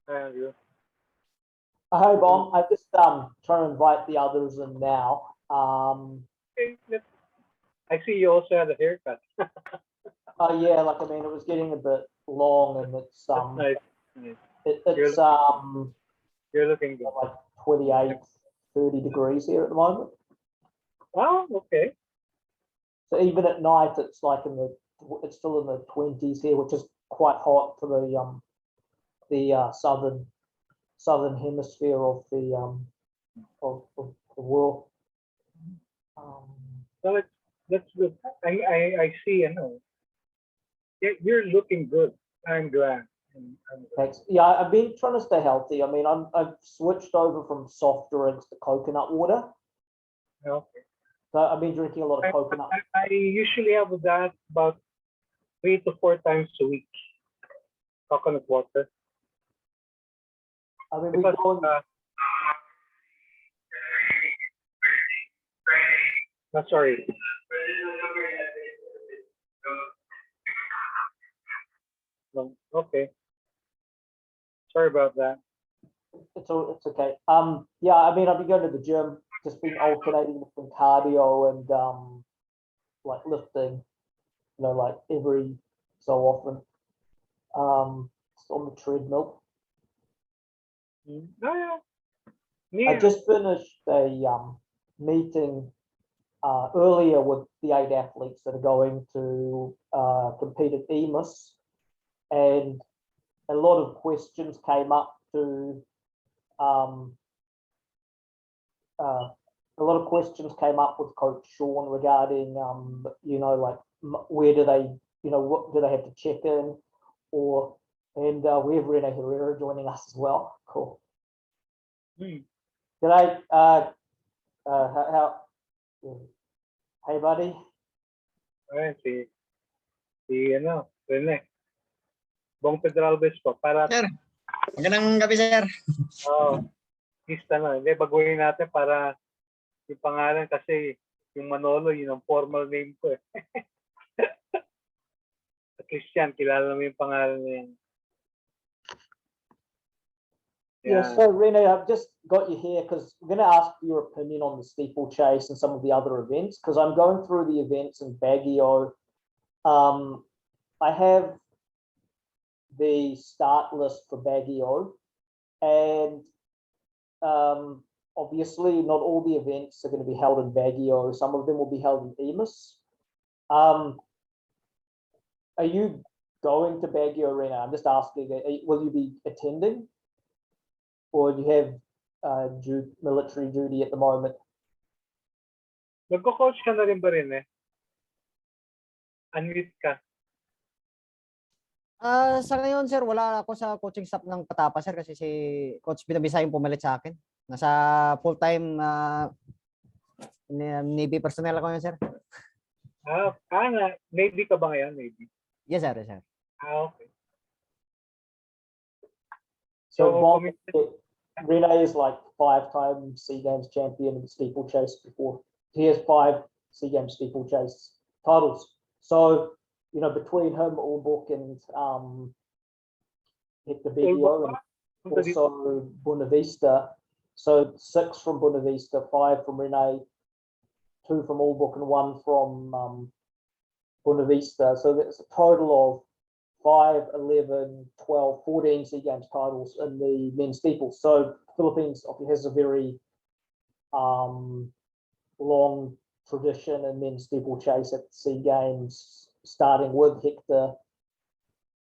Hi, Andrew. Hi, Bong. I'm just trying to invite the others in now. Okay, I see you also had a haircut. Yeah, like I mean, it was getting a bit long, and it's That's nice. Nice. it's You're looking good. like 28, 30 degrees here at the moment. Oh, okay. So even at night, it's like it's still in the 20s here, which is quite hot for the southern hemisphere of the of the world. Well, that's good. I see. You know, you're looking good. I'm glad. I'm glad. Thanks. Yeah, I've been trying to stay healthy. I mean, I've switched over from soft drinks to coconut water. Okay. So I've been drinking a lot of coconut. I usually have that about 3 to 4 times a week. Coconut water. I mean, we're going. Sorry. No, okay. Sorry about that. It's okay. Yeah, I mean, I've been going to the gym, just been alternating between cardio and like lifting, you know, like every so often. Just on the treadmill. Oh yeah. I just finished a meeting earlier with the 8 athletes that are going to compete at EMIS, and a lot of questions came up to a lot of questions came up with Coach Sean regarding you know, like where do they, you know, what do they have to check in, or and we have Rene Herrera joining us as well. Cool. G'day. How hey buddy. Ayan, Rene. Bong Pedralvez po. Para... Sir, magandang gabi, sir. Lista na. Hindi, baguhin natin para yung pangalan kasi yung Manolo, yun ang formal name ko eh. Christian, kilala mo yung pangalan niya. Yeah, so Rene, I've just got you here because I'm going to ask your opinion on the steeplechase and some of the other events, because I'm going through the events in Baguio. I have the start list for Baguio, and obviously not all the events are going to be held in Baguio. Some of them will be held in EMIS. Are you going to Baguio, Rene? I'm just asking, will you be attending? Or do you have military duty at the moment? Nagko-coach ka na rin ba rin eh? Unmute ka. Sa ngayon, sir, wala ako sa coaching staff ng Patapa, sir, kasi si Coach Binabisa yung pumalit sa akin. Nasa full-time Navy personnel ako yun, sir. Navy ka ba ngayon? Navy? Yes, sir. Yes, sir. Okay. So Rene is like 5-time SEA Games champion in steeplechase before. He has 5 SEA Games steeplechase titles. So, you know, between him, Allbook, and Hector Baguio, and also Bonavista. So 6 from Bonavista, 5 from Rene, 2 from Allbook, and 1 from Bonavista. So that's a total of 5, 11, 12, 14 SEA Games titles in the men's steeple. So Philippines has a very long tradition in men's steeplechase at SEA Games, starting with Hector,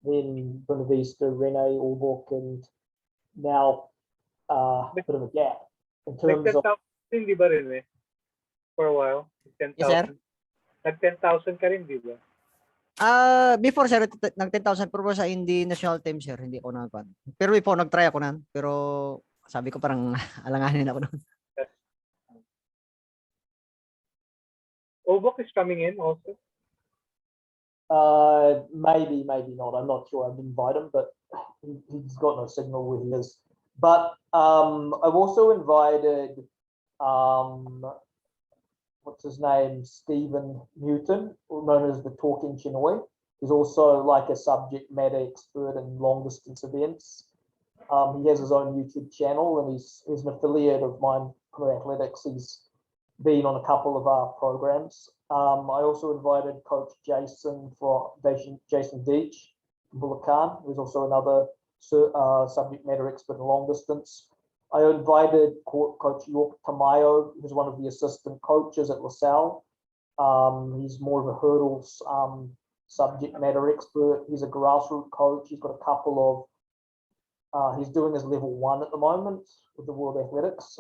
then Bonavista, Rene, Allbook, and now a bit of a gap in terms of. Hindi ba rin eh? For a while. 10,000. Yes, sir. Nag-10,000 ka rin, di ba? Before, sir, nag-10,000 pero sa hindi national team, sir, hindi ako nagpan. Pero before, nag-try ako nan. Pero sabi ko parang alanganin ako nun. Allbook is coming in also? Maybe not. I'm not sure. I didn't invite him, but he's got no signal where he is. But I've also invited what's his name, Stephen Newton, known as the Talking Chinoy. He's also like a subject matter expert in long distance events. He has his own YouTube channel, and he's an affiliate of mine, PinoyAthletics. He's been on a couple of our programs. I also invited Coach Jason Deach from Bulacan, who's also another subject matter expert in long distance. I invited Coach York Tamayo, who's one of the assistant coaches at LaSalle. He's more of a hurdles subject matter expert. He's a grassroots coach. He's got a couple of, he's doing his level 1 at the moment with the World Athletics.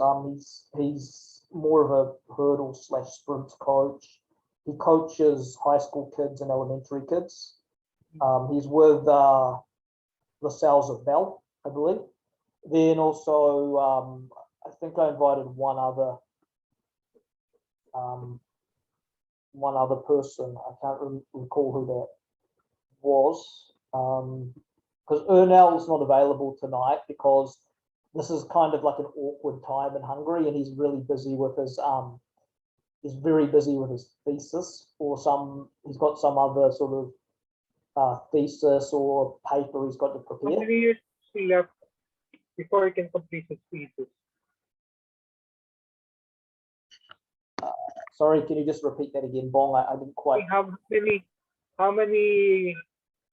He's more of a hurdle/sprints coach. He coaches high school kids and elementary kids. He's with LaSalle's of Bell, I believe. Then also, I think I invited one other person. I can't recall who that was. Because Ernell's not available tonight because this is kind of like an awkward time in Hungary, and he's really busy with his he's very busy with his thesis, or he's got some other sort of thesis or paper he's got to How prepare. many years he left before he can complete his thesis? Sorry, can you just repeat that again, Bong? I didn't quite. How many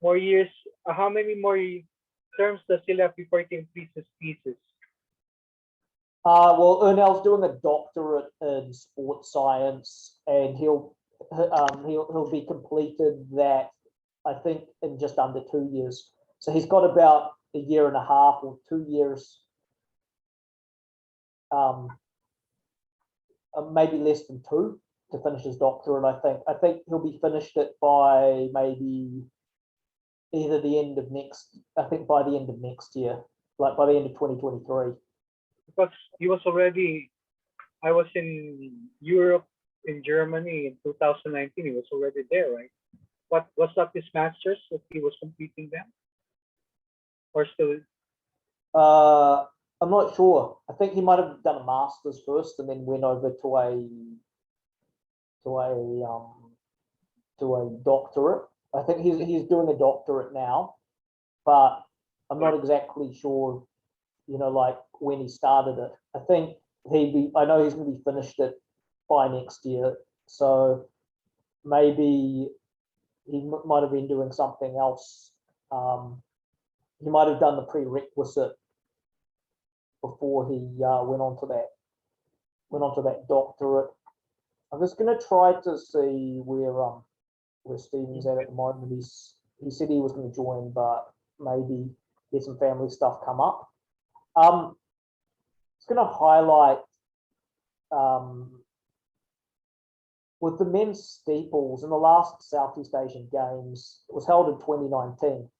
more years? How many more terms does he left before he can complete his thesis? Well, Ernell's doing a doctorate in sports science, and he'll be completed that, I think, in just under 2 years. So he's got about a year and a half or 2 years, maybe less than 2 to finish his doctorate. I think he'll be finished it by maybe either the end of by the end of next year, like by the end of 2023. Because he was already, I was in Europe, in Germany in 2019. He was already there, right? What was that his masters if he was completing them, or still? I'm not sure. I think he might have done a master's first and then went over to a doctorate. I think he's doing a doctorate now, but I'm not exactly sure, like when he started it. I think I know he's going to be finished it by next year. So maybe he might have been doing something else. He might have done the prerequisite before he went on to that doctorate. I'm just going to try to see where Stephen's at the moment. He said he was going to join, but maybe there's some family stuff come up. It's going to highlight with the men's steeples in the last Southeast Asian Games. It was held in 2019,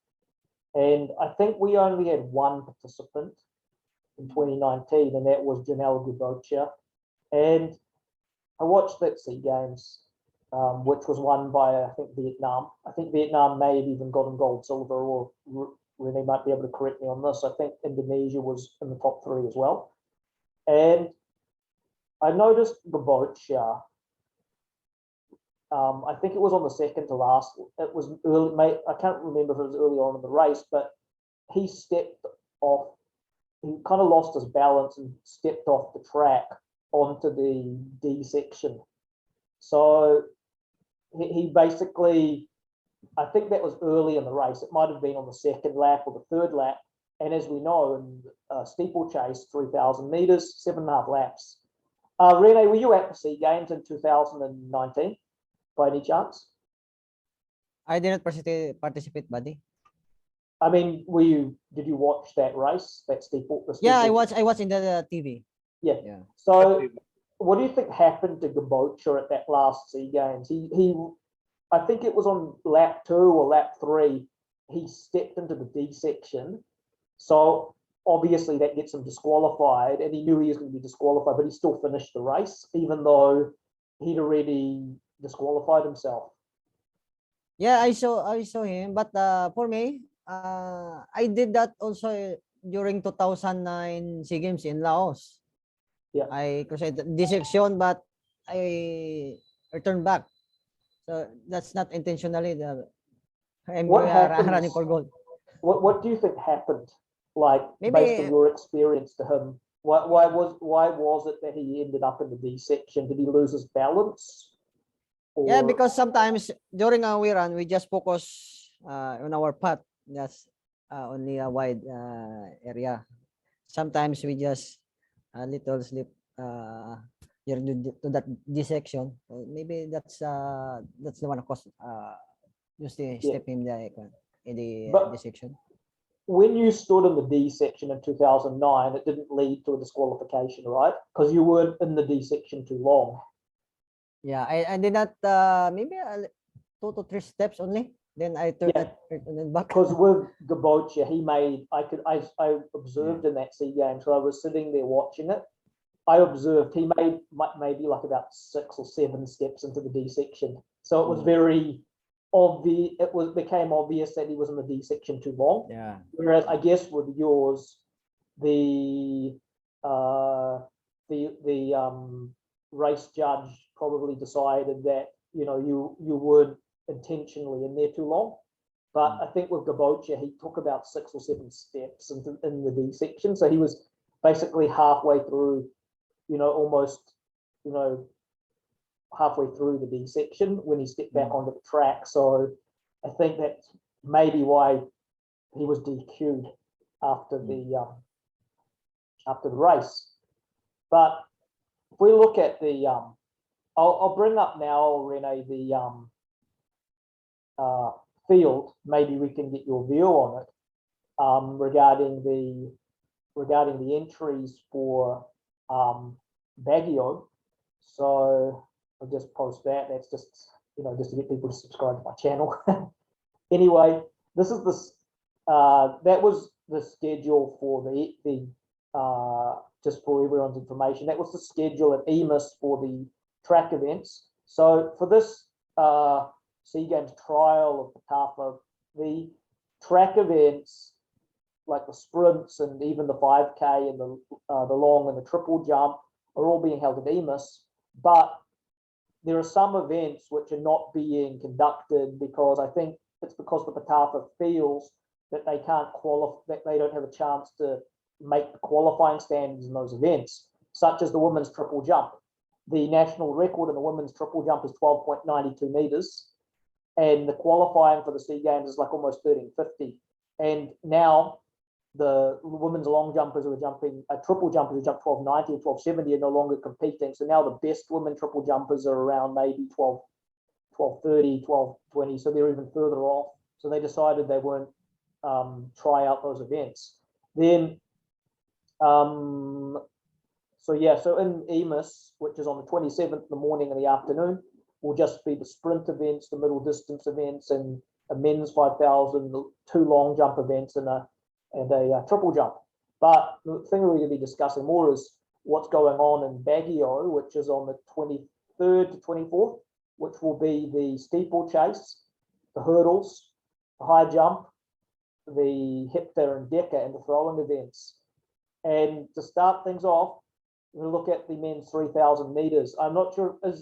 and I think we only had one participant in 2019, and that was Janelle Gubocha. And I watched that SEA Games, which was won by, I think, Vietnam. I think Vietnam may have even gotten gold, silver, or Rene might be able to correct me on this. I think Indonesia was in the top 3 as well. And I noticed Gubocha, I think it was on the second to last. It was early, I can't remember if it was early on in the race, but he stepped off. He kind of lost his balance and stepped off the track onto the D section. So he basically, I think that was early in the race. It might have been on the second lap or the third lap. And as we know, in steeplechase, 3,000 meters, 7.5 laps. Rene, were you at the SEA Games in 2019 by any chance? I did not participate, buddy. I mean, did you watch that race, that steeple? Yeah, I watched in the TV. Yeah. So what do you think happened to Gubocha at that last SEA Games? He I think it was on lap 2 or lap 3, he stepped into the D section. So obviously that gets him disqualified, and he knew he was going to be disqualified, but he still finished the race, even though he'd already disqualified himself. Yeah, I saw him, but for me, I did that also during 2009 SEA Games in Laos. Yeah, I crossed this section, but I returned back. So that's not intentionally. I'm What running happens? for gold. What do you think happened like based on Maybe your experience to him? Why was it that he ended up in the D section? Did he lose his balance? yeah, Or because sometimes during our we run, we just focus on our path, just only a wide area. Sometimes we just a little slip during to that D section. Maybe that's the one cause just the Yeah. step in the But- D section. when you stood in the D section in 2009, it didn't lead to a disqualification, right? Because you weren't in the D section too long. Yeah, I did not maybe 2 to 3 steps only. Then I turned Yeah. and then back. Because with Gabocha, he made, I observed in that SEA game, so I was sitting there watching it. I observed he made maybe like about 6 or 7 steps into the D section. So it was very obvious, became obvious that he was in the D section too long. Yeah. Whereas I guess with yours, the race judge probably decided that, you know, you weren't intentionally in there too long. But I think with Gabocha, he took about 6 or 7 steps in the D section. So he was basically halfway through, you know, almost, you know, halfway through the D section when he stepped back onto the track. So I think that's maybe why he was DQ'd after the race. But if we look at the I'll bring up now, Rene, the field. Maybe we can get your view on it regarding the entries for Baguio. So I'll just post that. That's just, you know, just to get people to subscribe to my channel. Anyway, this is that was the schedule for the just for everyone's information. That was the schedule at EMIS for the track events. So for this SEA Games trial of Patapha, the track events like the sprints and even the 5K and the long and the triple jump are all being held at EMIS, but there are some events which are not being conducted because I think it's because the Patapha feels that they can't qualify, that they don't have a chance to make the qualifying standards in those events, such as the women's triple jump. The national record in the women's triple jump is 12.92 meters, and the qualifying for the SEA Games is like almost 1350. And now the women's long jumpers who are jumping, triple jumpers who jump 1290 or 1270 are no longer competing. So now the best women triple jumpers are around maybe 1230, 1220. So they're even further off. So they decided they won't try out those events. Then, so in EMIS, which is on the 27th in the morning and the afternoon, will just be the sprint events, the middle distance events, and a men's 5,000, 2 long jump events, and a triple jump. But the thing we're going to be discussing more is what's going on in Baguio, which is on the 23rd to 24th, which will be the steeplechase, the hurdles, the high jump, the hepta and deca, and the throwing events. And to start things off, we'll look at the men's 3,000 meters. I'm not sure, are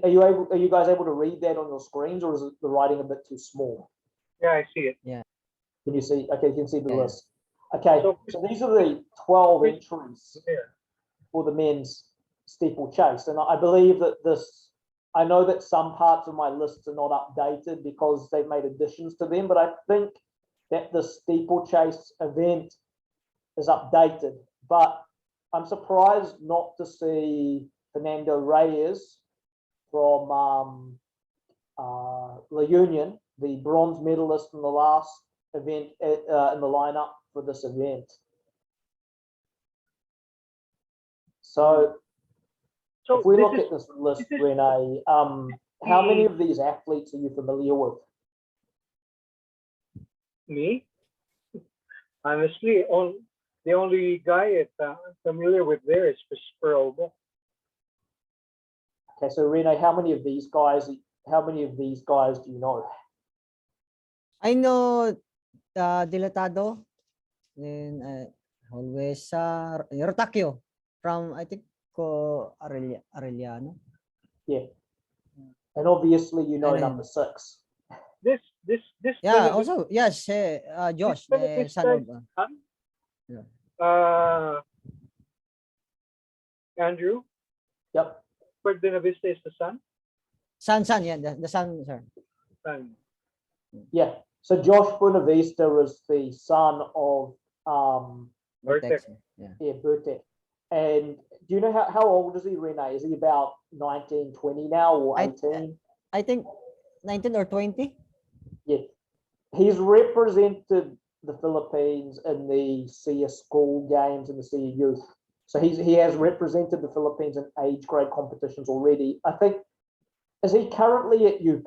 you guys able to read that on your screens, or is the writing a bit too small? Yeah, I see it. Can you see? Okay, you can see the Yeah. list. Okay, so these are the 12 entries There. for the men's steeplechase. And I believe that I know that some parts of my lists are not updated because they've made additions to them, but I think that the steeplechase event is updated. But I'm surprised not to see Fernando Reyes from La Union, the bronze medalist in the last event in the lineup for this event. So if we look at this list, Rene, how many of these athletes are you familiar with? Me, honestly, the only guy I'm familiar with there is Pedralvez. Okay, so Rene, how many of these guys do you know? I know Dilatado, then always Rotakio from I think Arellano. Yeah, and obviously you know And then- number 6. This Yeah, Philippine- also yes, Josh, Philippine son of huh? Yeah. Andrew, Yep. Bert Benavista is the son? Son, yeah, the son, sir. Son. Yeah. So Josh Bonavista is the son of Vertex. Yeah. Burtek. And do you know how old is he, Rene? Is he about 19, 20 now or I- 18? I think 19 or 20. Yeah. He's represented the Philippines in the SEA school games and the SEA youth. So he has represented the Philippines in age grade competitions already. I think, is he currently at UP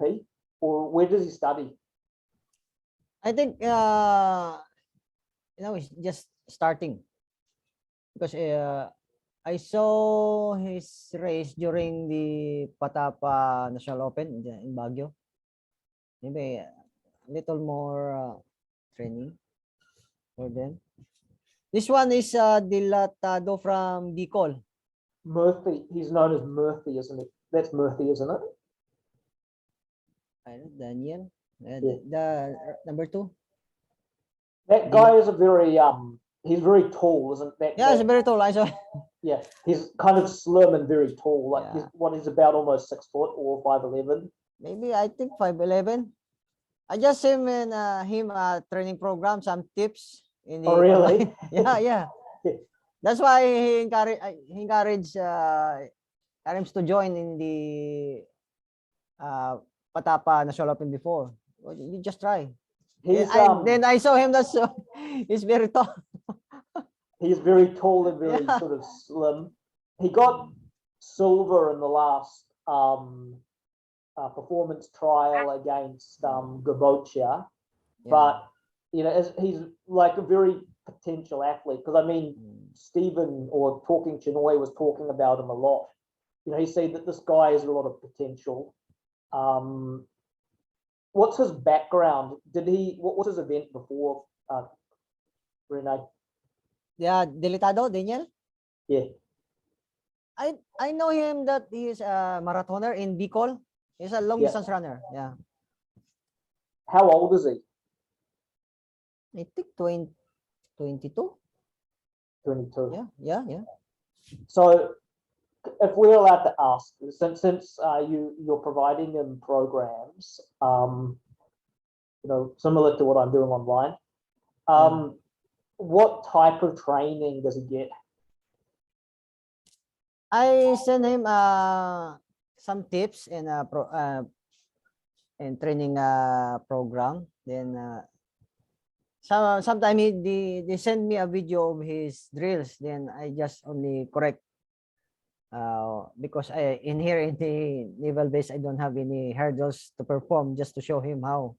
or where does he study? I think he's just starting because I saw his race during the Patapa National Open in Baguio. Maybe a little more training for them. This one is Dilatado from Bicol. Murphy. He's known as Murphy, isn't it? That's Murphy, isn't it? I know, Daniel. Yeah. The number 2. That guy is a very he's very tall, isn't that? Yeah, it's very tall. I saw. Yeah, he's kind of slim and very tall. Like Yeah. he's about almost 6 foot or 5'11". Maybe I think 5'11". I just seen in him training program, some tips in the Oh, really? online. Yeah. Yeah. That's why he encouraged Karems to join in the Patapa National Open before. Well, you just try. He's Then I saw him. That's he's very tall. he's very tall and very Yeah. sort of slim. He got silver in the last performance trial against Gabocha, but he's like a very potential athlete because I mean Stephen or Talking Chinoy was talking about him a lot. He said that this guy has a lot of potential. What's his background? What was his event before Rene? Yeah, Delicado, Daniel. Yeah. I know him that he is a marathoner in Bicol. He's a long distance runner. Yeah. How old is he? I think 22. 22. Yeah. So if we're allowed to ask, since you're providing him programs, similar to what I'm doing online, what type of training does he get? I send him some tips in training program. Then sometimes they send me a video of his drills. Then I just only correct because in the naval base I don't have any hurdles to perform just to show him how.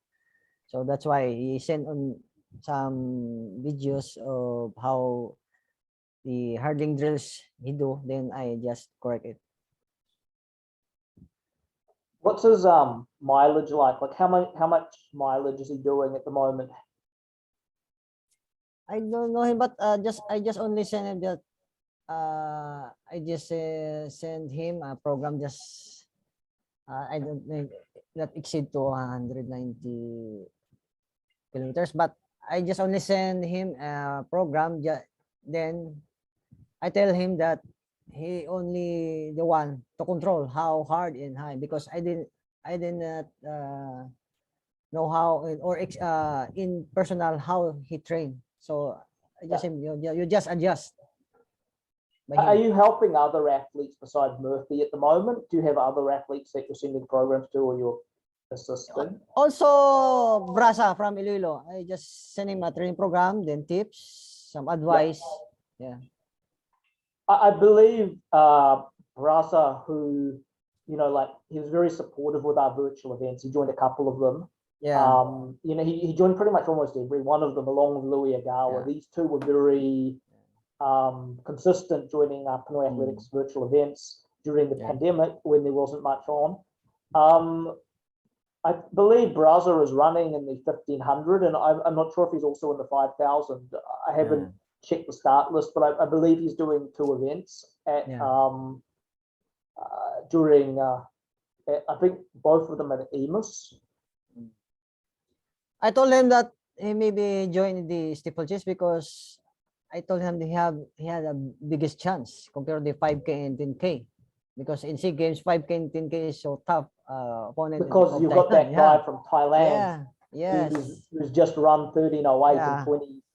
So that's why he sent on some videos of how the hurdling drills he do. Then I just correct it. What's his mileage like? Like how much mileage is he doing at the moment? I don't know him, but I just only send him that. I just send him a program. Just I don't think that exceed to 190 kilometers, but I just only send him a program. Then I tell him that he only the one to control how hard and high because I didn't know how or in personal how he trained. So I just you just adjust. Are you helping other athletes besides Murphy at the moment? Do you have other athletes that you're sending programs to or you're assisting? Also, Brasa from Iloilo. I just send him a training program, then tips, some advice. Yeah. I believe Rasa, who he was very supportive with our virtual events. He joined a couple of them. Yeah. He joined pretty much almost every one of them, along with Louis Agawa. Yeah. These two were very consistent joining our PinoyAthletics virtual events during the pandemic when there wasn't much on. I believe Braza is running in the 1500, and I'm not sure if he's also in the 5000. I haven't checked the start list, but I believe he's doing 2 events at during I think both of them at Emus. I told him that he maybe join the steeplechase because I told him he had a biggest chance compared to the 5K and 10K, because in SEA Games 5K and 10K is so tough opponent Because of you've got that Titan. guy Yeah, from Thailand yeah, who's just run 13:08 Yeah. in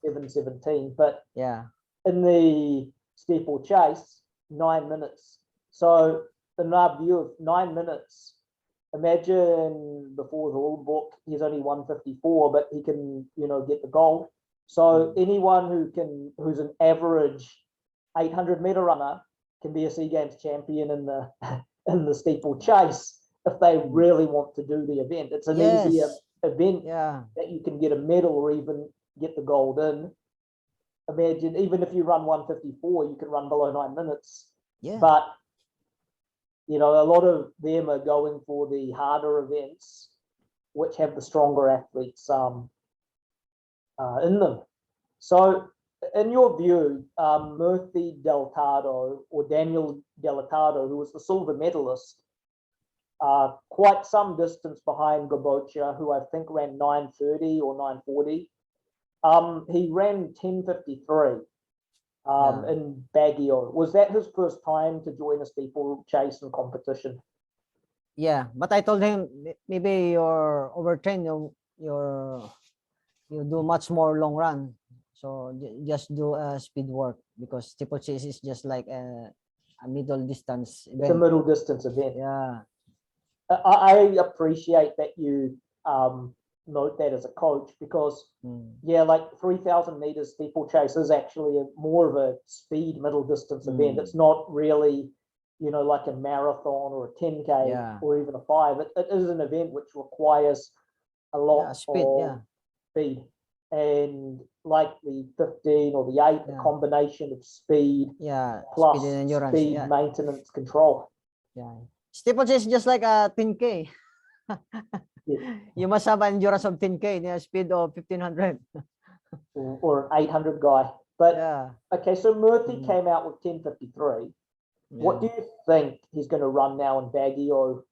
27:17, but yeah, in the steeplechase, 9 minutes. So in our view of 9 minutes, imagine before the rule book, he's only 154, but he can, get the gold. So anyone who's an average 800-meter runner can be a SEA Games champion in the in the steeplechase if they really want to do the event. It's an easier Yes. event yeah, that you can get a medal or even get the gold in. Imagine, even if you run 154, you can run below 9 minutes. yeah. But a lot of them are going for the harder events, which have the stronger athletes in them. So, in your view, Murthy Deltado or Daniel Deltado, who was the silver medalist, quite some distance behind Gabocha, who I think ran 9:30 or 9:40. He ran 10:53 in Baguio. Was that his first time to join a steeplechase and competition? Yeah, but I told him maybe you're overtrained. You do much more long run, so just do speed work, because steeplechase is just like a middle distance It's a event. middle distance event. Yeah, I appreciate that you note that as a coach, because like 3,000 meters steeplechase is actually more of a speed middle distance event. It's not really, like a marathon or a 10K or even a 5. It is an event which requires a lot speed. of speed, and like the 15 or the 8, a combination of speed plus speed and endurance. speed maintenance control. Yeah, steeplechase is just like a 10K. You must have an endurance of 10K, speed of 1500. or an 800 guy. But okay, so Murthy came out with 10:53. What do you think he's going to run now in Baguio,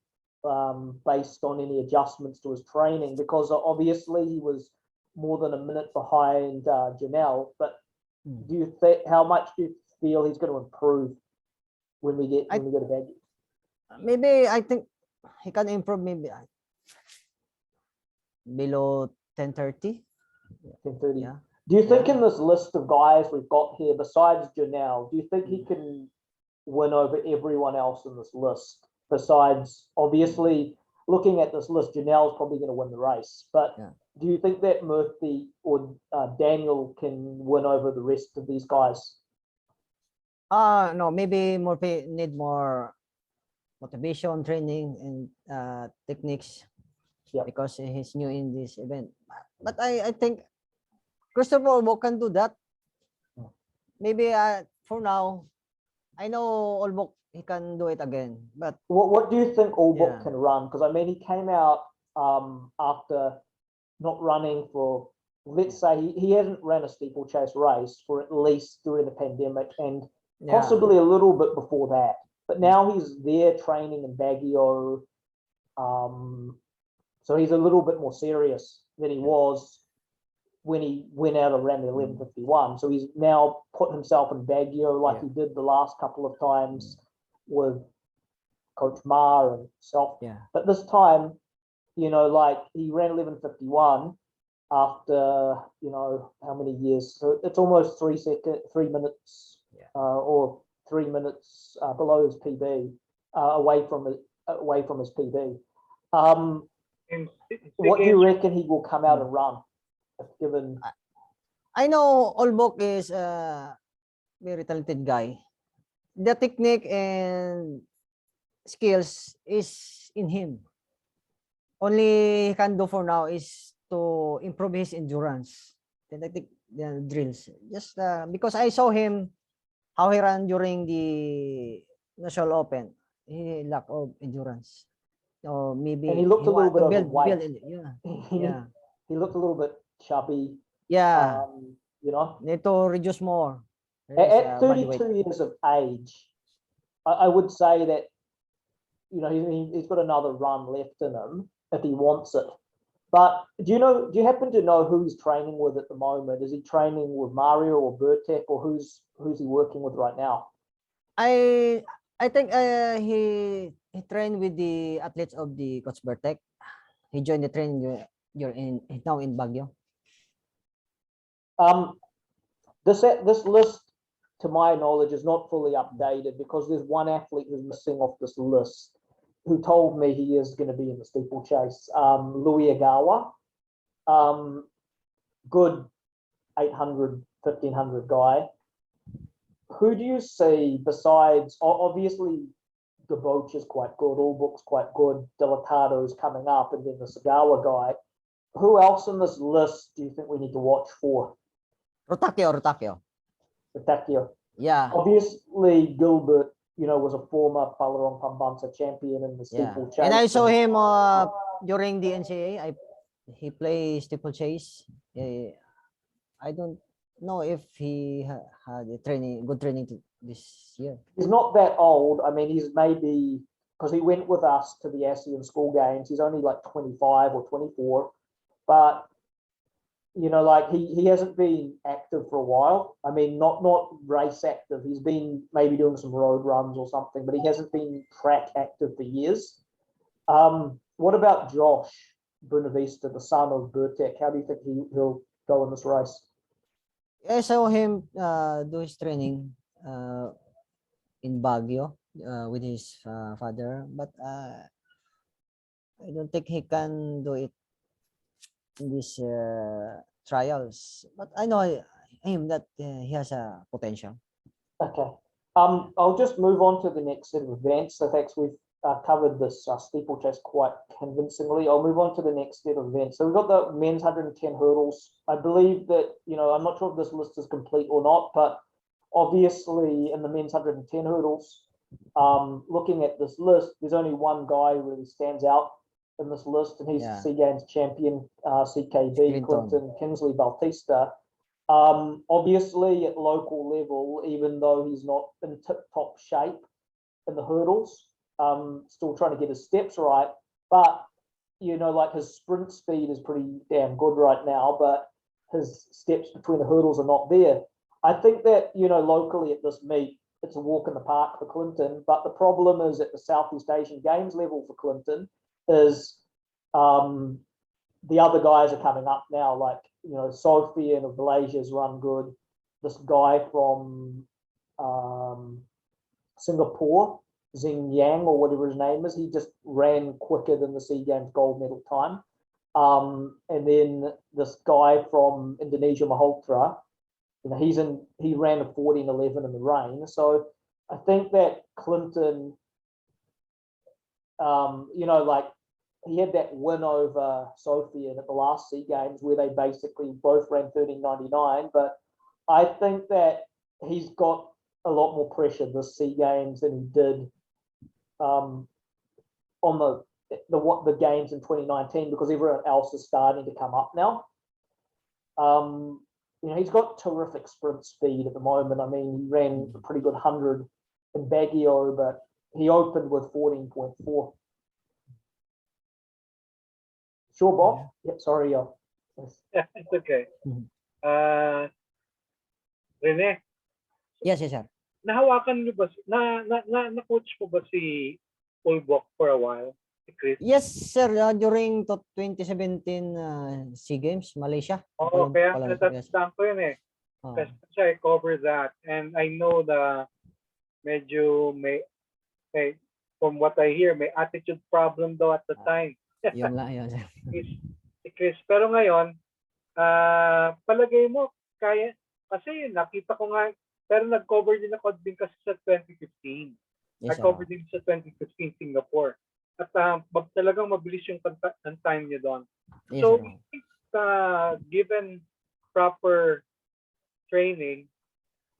based on any adjustments to his training? Because obviously he was more than a minute behind Janelle. But do you think, how much do you feel he's going to improve when we go to Baguio? Maybe I think he can improve maybe below 10:30. 10:30. Yeah. Do you think in this list of guys we've got here, besides Janelle, do you think he can win over everyone else in this list? Besides, obviously, looking at this list, Janelle's probably going to win the race. But do you think that Murthy or Daniel can win over the rest of these guys? No, maybe Murphy need more motivation, training, and techniques, because he's new in this event. But I think Christopher Olmo can do that. Maybe for now, I know Olmo, he can do it again. But what do you think Olmo can run? Because I mean, he came out after not running for, let's say, he hasn't ran a steeplechase race for at least during the pandemic, and possibly a little bit before that. But now he's there training in Baguio, so he's a little bit more serious than he was when he went out around the 11:51. So he's now put himself in Baguio like he did the last couple of times with Coach Ma and self. But this time, like he ran 11:51 after, how many years? So it's almost 3 minutes, or 3 minutes below his PB, away from his PB. What do you reckon he will come out and run? Given, I know Olbok is a very talented guy. The technique and skills is in him. Only he can do for now is to improve his endurance. The drills. Just because I saw him how he ran during the National Open. He lack of endurance. So maybe and he looked a little bit overweight. He looked a little bit chubby. Need to reduce more. At 32 years of age, I would say that he's got another run left in him if he wants it. But do you happen to know who he's training with at the moment? Is he training with Mario or Bertek, or who's he working with right now? I think he trained with the athletes of the Coach Bertek. He joined the training you're in now in Baguio. This list, to my knowledge, is not fully updated because there's one athlete who's missing off this list who told me he is going to be in the steeplechase. Louis Agawa, good 800, 1500 guy. Who do you see besides, obviously, Gaboch is quite good, Allbook's quite good, Delicato's coming up, and then the Sagawa guy. Who else in this list do you think we need to watch for? Rotakio. Rotakio. Yeah. Obviously, Gilbert, was a former Palarong Pambansa champion in the steeplechase. And I saw him during the NCAA. He plays steeplechase. I don't know if he had a good training this year. He's not that old. I mean, he's maybe, because he went with us to the ASEAN School Games. He's only like 25 or 24, but like he hasn't been active for a while. I mean, not race active. He's been maybe doing some road runs or something, but he hasn't been track active for years. What about Josh Bonavista, the son of Bertek? How do you think he'll go in this race? I saw him do his training in Baguio with his father, but I don't think he can do it in these trials. But I know him that he has a potential. Okay. I'll just move on to the next set of events. So thanks, we've covered this steeplechase quite convincingly. I'll move on to the next set of events. So we've got the men's 110 hurdles. I believe that, I'm not sure if this list is complete or not, but obviously in the men's 110 hurdles, looking at this list, there's only one guy who really stands out in this list, and he's the SEA Games champion, CKB, Clinton Kingsley Bautista. Obviously at local level, even though he's not in tip-top shape in the hurdles, still trying to get his steps right, but like his sprint speed is pretty damn good right now, but his steps between the hurdles are not there. I think that locally at this meet, it's a walk in the park for Clinton, but the problem is at the Southeast Asian Games level for Clinton is the other guys are coming up now, like Sofian of Malaysia's run good. This guy from Singapore, Zing Yang or whatever his name is, he just ran quicker than the SEA Games gold medal time. And then this guy from Indonesia, Malhotra, he ran a 14:11 in the rain. So I think that Clinton, like he had that win over Sofian at the last SEA Games where they basically both ran 13:99. But I think that he's got a lot more pressure this SEA Games than he did on the games in 2019 because everyone else is starting to come up now. He's got terrific sprint speed at the moment. I mean, he ran a pretty good 100 in Baguio, but he opened with 14.4. Sure, Bob? Yeah, sorry. Yes. Yeah, it's okay. Rene, Yes, sir. nahawakan niyo ba, na-coach mo ba si Ulbok for a while? Si Chris? Yes, sir. During 2017 SEA Games, Malaysia. Oo, kaya natatandaan ko yun eh. Kasi I cover that. And I know medyo may, from what I hear, may attitude problem daw at the time. Yun lang, yun, sir. Si Chris. Pero ngayon, palagay mo, kaya, kasi nakita ko nga, pero nag-cover din ako din kasi sa 2015. Yes, I-cover din sa 2015 Singapore. At talagang mabilis yung time niya doon. Yes, So, sir. given proper training,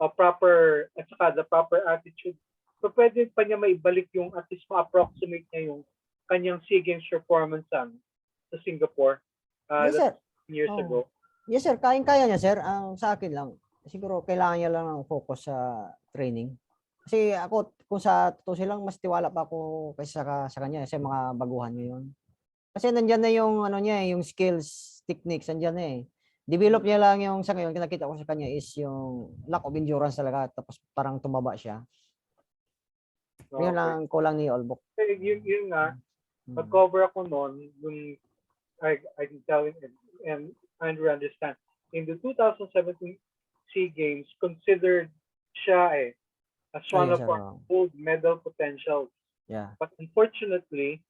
at saka the proper attitude, so pwede pa niya maibalik yung, at least ma-approximate niya yung kanyang SEA Games performance sa Singapore Yes, sir. years ago. Yes, sir. Kaya niya, sir. Ang sa akin lang, siguro kailangan niya lang ng focus sa training. Kasi ako, kung sa totoo silang, mas tiwala pa ako kaysa sa kanya, sa mga baguhan ngayon. Kasi nandyan na yung ano niya, yung skills, techniques, nandyan na eh. Develop niya lang yung sa ngayon, nakita ko sa kanya is yung lack of endurance talaga, tapos parang tumaba siya. Yun lang kulang ni Olbok. Yun nga, nag-cover ako noon, yung I can tell you and I understand. In the 2017 SEA Games, considered siya as one of our gold medal potentials. Yeah. But unfortunately,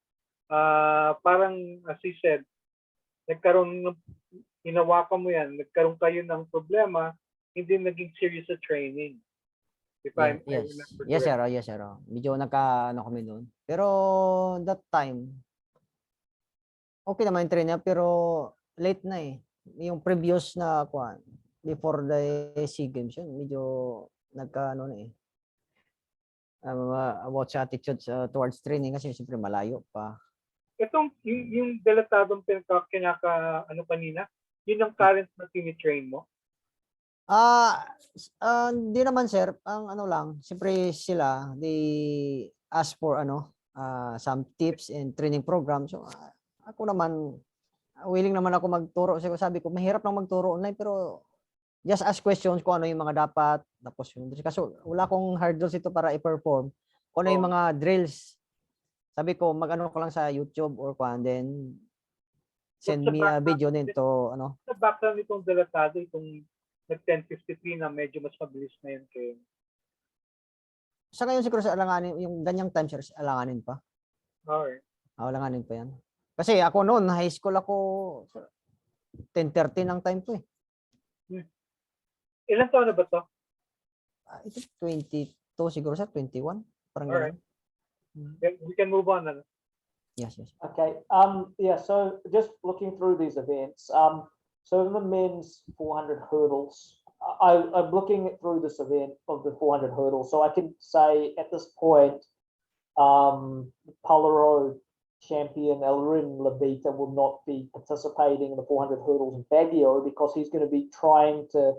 parang as he said, hinawakan mo yan, nagkaroon kayo ng problema, hindi naging serious sa training. If I remember yes, sir. correctly. Yes, sir. Medyo nagka-ano kami doon. Pero that time, okay naman yung train niya, pero late na eh. Yung previous na kuan, before the SEA Games yun, medyo nagka-ano na eh. About sa attitude towards training kasi siyempre malayo pa. Itong, yung delatadong ano kanina, yun ang current na tinitrain mo? Hindi naman sir, ang ano lang, siyempre sila, they ask for some tips and training program. So ako naman, willing naman ako magturo. So, sabi ko, mahirap lang magturo online pero just ask questions kung ano yung mga dapat. Tapos kasi wala akong hurdles ito para i-perform. Kung ano yung mga drills. Sabi ko, mag-ano ko lang sa YouTube or kung then send me a video nito, ano. Sa background nitong delatado, itong nag-10:53 na medyo mas mabilis na yun kayo. Sa ngayon siguro sa alanganin, yung ganyang time sir, alanganin pa. Alright. Alanganin pa yan. Kasi ako noon, high school ako, 10:30 ang time ko eh. Ilan taon na ba to? Ito 22 siguro sir, 21. Parang Alright. We can move on. Yes. Okay. Yeah. So just looking through these events. So in the men's 400 hurdles, I'm looking through this event of the 400 hurdles. So I can say at this point, Palaro champion Elrin Labita will not be participating in the 400 hurdles in Baguio because he's going to be trying to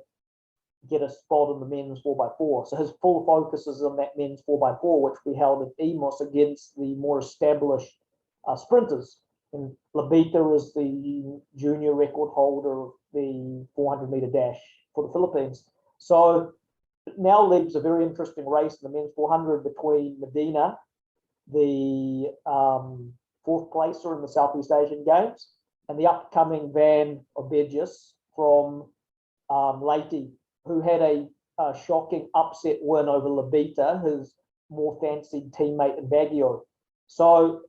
get a spot in the men's 4x4. So his full focus is on that men's 4x4, which we held at Emos against the more established sprinters. And Labita is the junior record holder of the 400-meter dash for the Philippines. So now leaves a very interesting race in the men's 400 between Medina, the fourth placer in the Southeast Asian Games, and the upcoming Van Obedjus from Leyte, who had a shocking upset win over Labita, his more fancied teammate in Baguio. So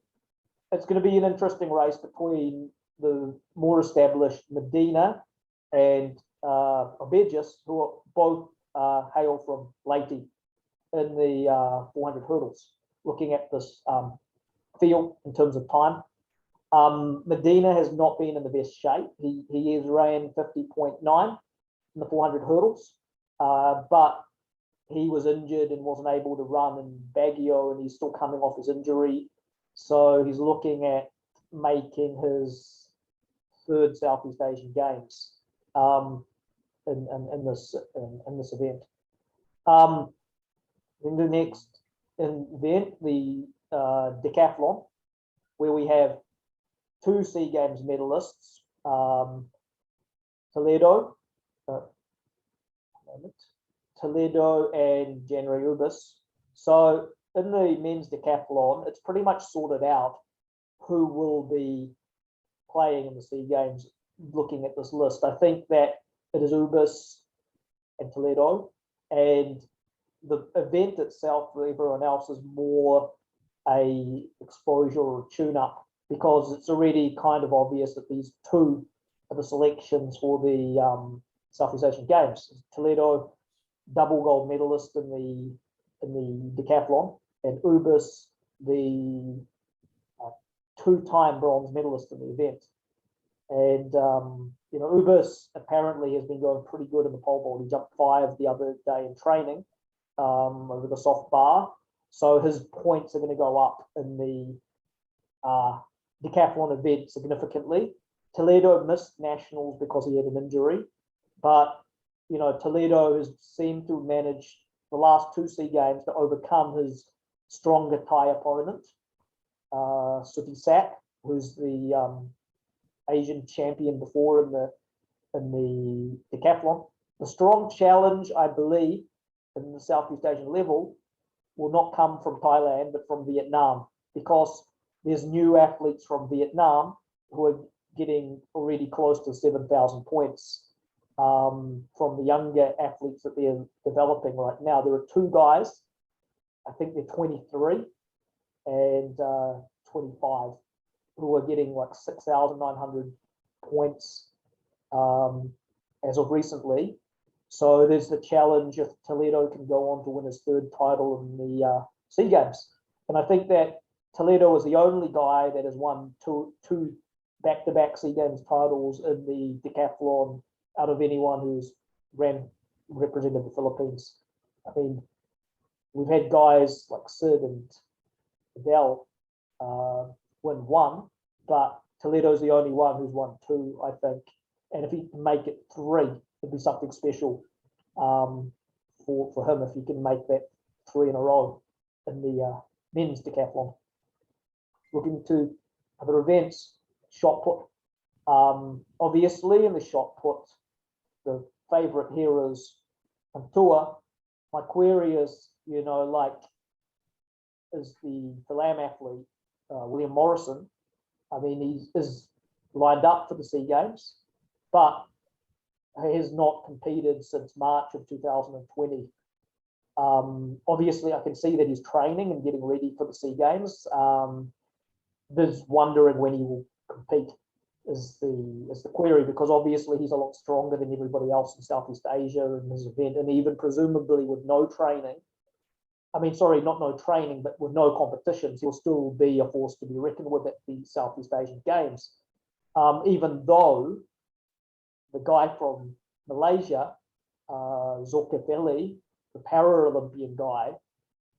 it's going to be an interesting race between the more established Medina and Obedjus, who are both hail from Leyte in the 400 hurdles. Looking at this field in terms of time, Medina has not been in the best shape. He has ran 50.9 in the 400 hurdles, but he was injured and wasn't able to run in Baguio, and he's still coming off his injury. So he's looking at making his third Southeast Asian Games in this event. In the next event, the Decathlon, where we have two SEA Games medalists, Toledo and January Ubis. So in the men's decathlon, it's pretty much sorted out who will be playing in the SEA Games. Looking at this list, I think that it is Ubis and Toledo, and the event itself for everyone else is more a exposure or tune-up, because it's already kind of obvious that these two are the selections for the Southeast Asian Games. Toledo, double gold medalist in the decathlon, and Ubis, the two-time bronze medalist in the event. And Ubis apparently has been going pretty good in the pole vault. He jumped 5 the other day in training over the soft bar, so his points are going to go up in the decathlon event significantly. Toledo missed nationals because he had an injury, but Toledo has seemed to manage the last 2 SEA Games to overcome his stronger Thai opponent, Suti Sak, who's the Asian champion before in the decathlon. The strong challenge, I believe, in the Southeast Asian level will not come from Thailand, but from Vietnam, because there's new athletes from Vietnam who are getting already close to 7,000 points from the younger athletes that they're developing right now. There are two guys, I think they're 23 and 25, who are getting like 6,900 points as of recently. So there's the challenge if Toledo can go on to win his third title in the SEA Games. And I think that Toledo is the only guy that has won two back-to-back SEA Games titles in the decathlon out of anyone who's represented the Philippines. I mean, we've had guys like Sid and Adele win one, but Toledo's the only one who's won two, I think. And if he can make it three, it'd be something special for him if he can make that three in a row in the men's decathlon. Looking to other events, shot put. Obviously, in the shot put, the favourite here is Antua. My query is, you know, like, is the Lamb athlete, William Morrison. I mean, he is lined up for the SEA Games, but he has not competed since March of 2020. Obviously, I can see that he's training and getting ready for the SEA Games. There's wondering when he will compete is the query, because obviously he's a lot stronger than everybody else in Southeast Asia in this event, and even presumably with no training. I mean, sorry, not no training, but with no competitions, he'll still be a force to be reckoned with at the Southeast Asian Games. Even though the guy from Malaysia, Zulkifli, the Paralympian guy,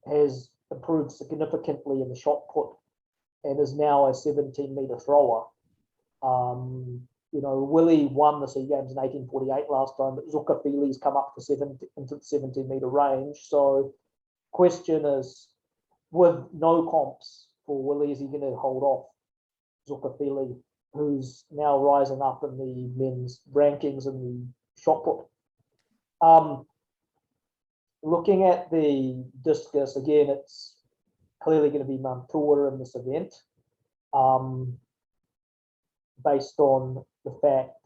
has improved significantly in the shot put and is now a 17-meter thrower. You know, Willie won the SEA Games in 1848 last time, but Zulkifli's come up to into the 17-meter range. So, question is, with no comps for Willie, is he going to hold off Zulkifli, who's now rising up in the men's rankings in the shot put? Looking at the discus, again, it's clearly going to be Mantua in this event, based on the fact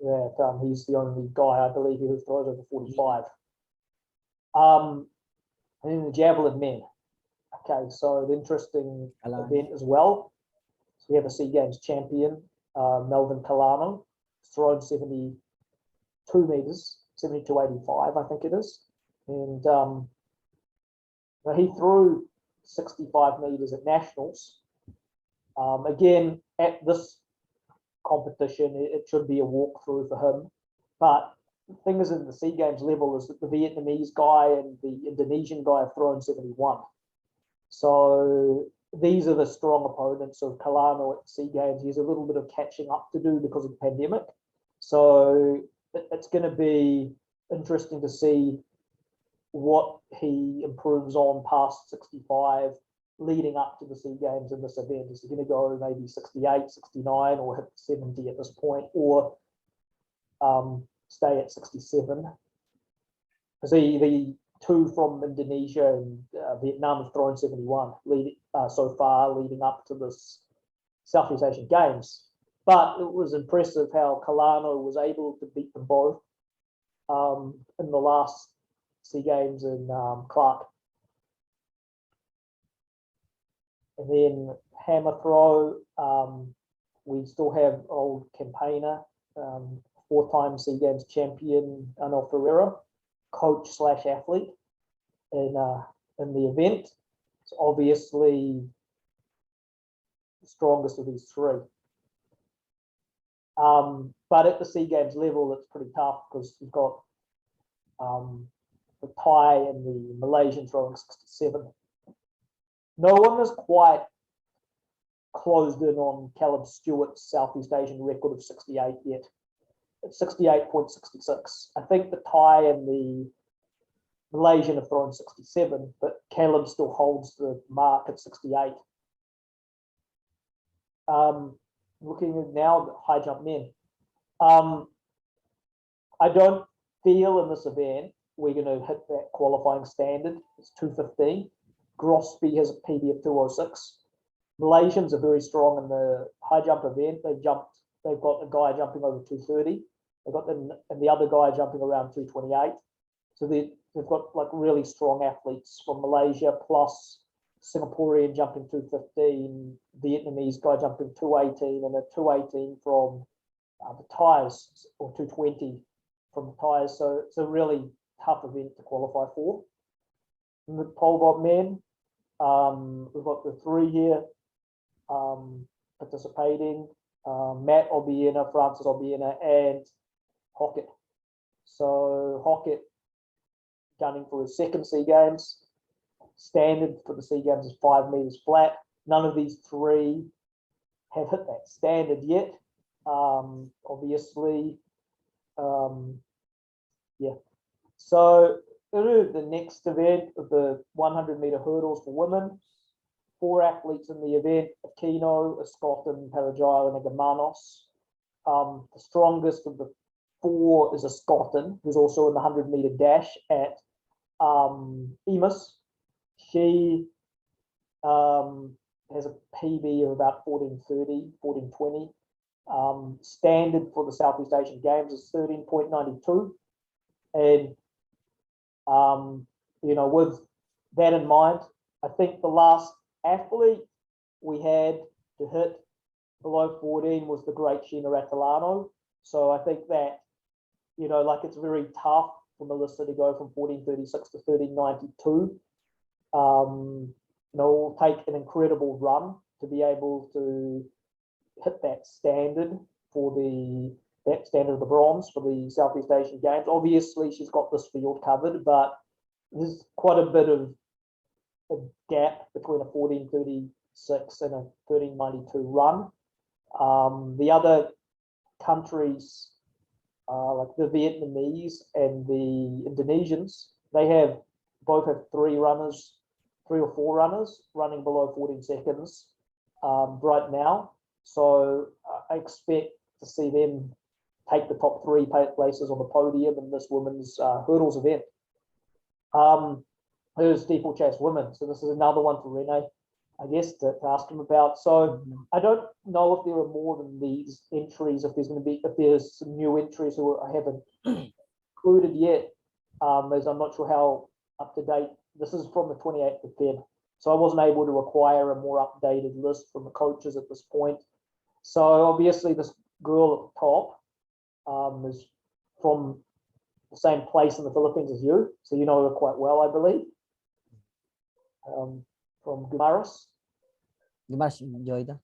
that he's the only guy, I believe, who throws over 45. And then the javelin men. Okay, so the interesting event as well. So we have a SEA Games champion, Melvin Kalani, thrown 72 meters, 72.85, I think it is. And he threw 65 meters at nationals. Again, at this competition, it should be a walkthrough for him. But the thing is, in the SEA Games level, is that the Vietnamese guy and the Indonesian guy have thrown 71. So these are the strong opponents of Kalano at SEA Games. He has a little bit of catching up to do because of the pandemic. So it's going to be interesting to see what he improves on past 65 leading up to the SEA Games in this event. Is he going to go maybe 68, 69, or hit 70 at this point, or stay at 67? Because the two from Indonesia and Vietnam have thrown 71 so far, leading up to this Southeast Asian Games. But it was impressive how Kalano was able to beat them both in the last SEA Games in Clark. And then hammer throw, we still have old campaigner, four-time SEA Games champion, Herrera, coach / athlete in the event. It's obviously the strongest of these three. But at the SEA Games level, it's pretty tough because you've got the Thai and the Malaysian throwing 67. No one has quite closed in on Caleb Stewart's Southeast Asian record of 68 yet. It's 68.66. I think the Thai and the Malaysian have thrown 67, but Caleb still holds the mark at 68. Looking at now the high jump men. I don't feel in this event we're going to hit that qualifying standard. It's 2:15. Grosby has a PB of 2:06. Malaysians are very strong in the high jump event. They've got a guy jumping over 2:30. They've got and the other guy jumping around 2:28. So they've got like really strong athletes from Malaysia, plus Singaporean jumping 2:15, Vietnamese guy jumping 2:18, and a 2:18 from the Thais, or 2:20 from the Thais. So it's a really tough event to qualify for. In the pole vault men, we've got the three here participating: Matt Obiena, Francis Obiena, and Hockett. So Hockett gunning for his second SEA Games. Standard for the SEA Games is 5 meters flat. None of these three have hit that standard yet. Obviously, yeah. So the next event of the 100-meter hurdles for women. 4 athletes in the event: Mckinnon, a Scot, and Pedralvez and Agamanos. The strongest of the 4 is a Scotan, who's also in the 100-meter dash at Emus. She has a PB of about 14:30, 14:20. Standard for the Southeast Asian Games is 13.92. And, with that in mind, I think the last athlete we had to hit below 14 was the great Sheena Ratilano. So I think that, it's very tough for Melissa to go from 14:36 to 13:92. It'll take an incredible run to be able to hit that standard for that standard of the bronze for the Southeast Asian Games. Obviously, she's got this field covered, but there's quite a bit of a gap between a 14:36 and a 13:92 run. The other countries, like the Vietnamese and the Indonesians, they both have 3 or 4 runners running below 14 seconds right now. So I expect to see them take the top 3 places on the podium in this women's hurdles event. There's steeplechase women. So this is another one for Rene, I guess, to ask him about. So I don't know if there are more than these entries, if there's some new entries who I haven't included yet, as I'm not sure how up to date. This is from the 28th of Feb. So I wasn't able to acquire a more updated list from the coaches at this point. So obviously this girl at the top is from the same place in the Philippines as you. So you know her quite well, I believe. From Guimaras. Guimaras, Joyda.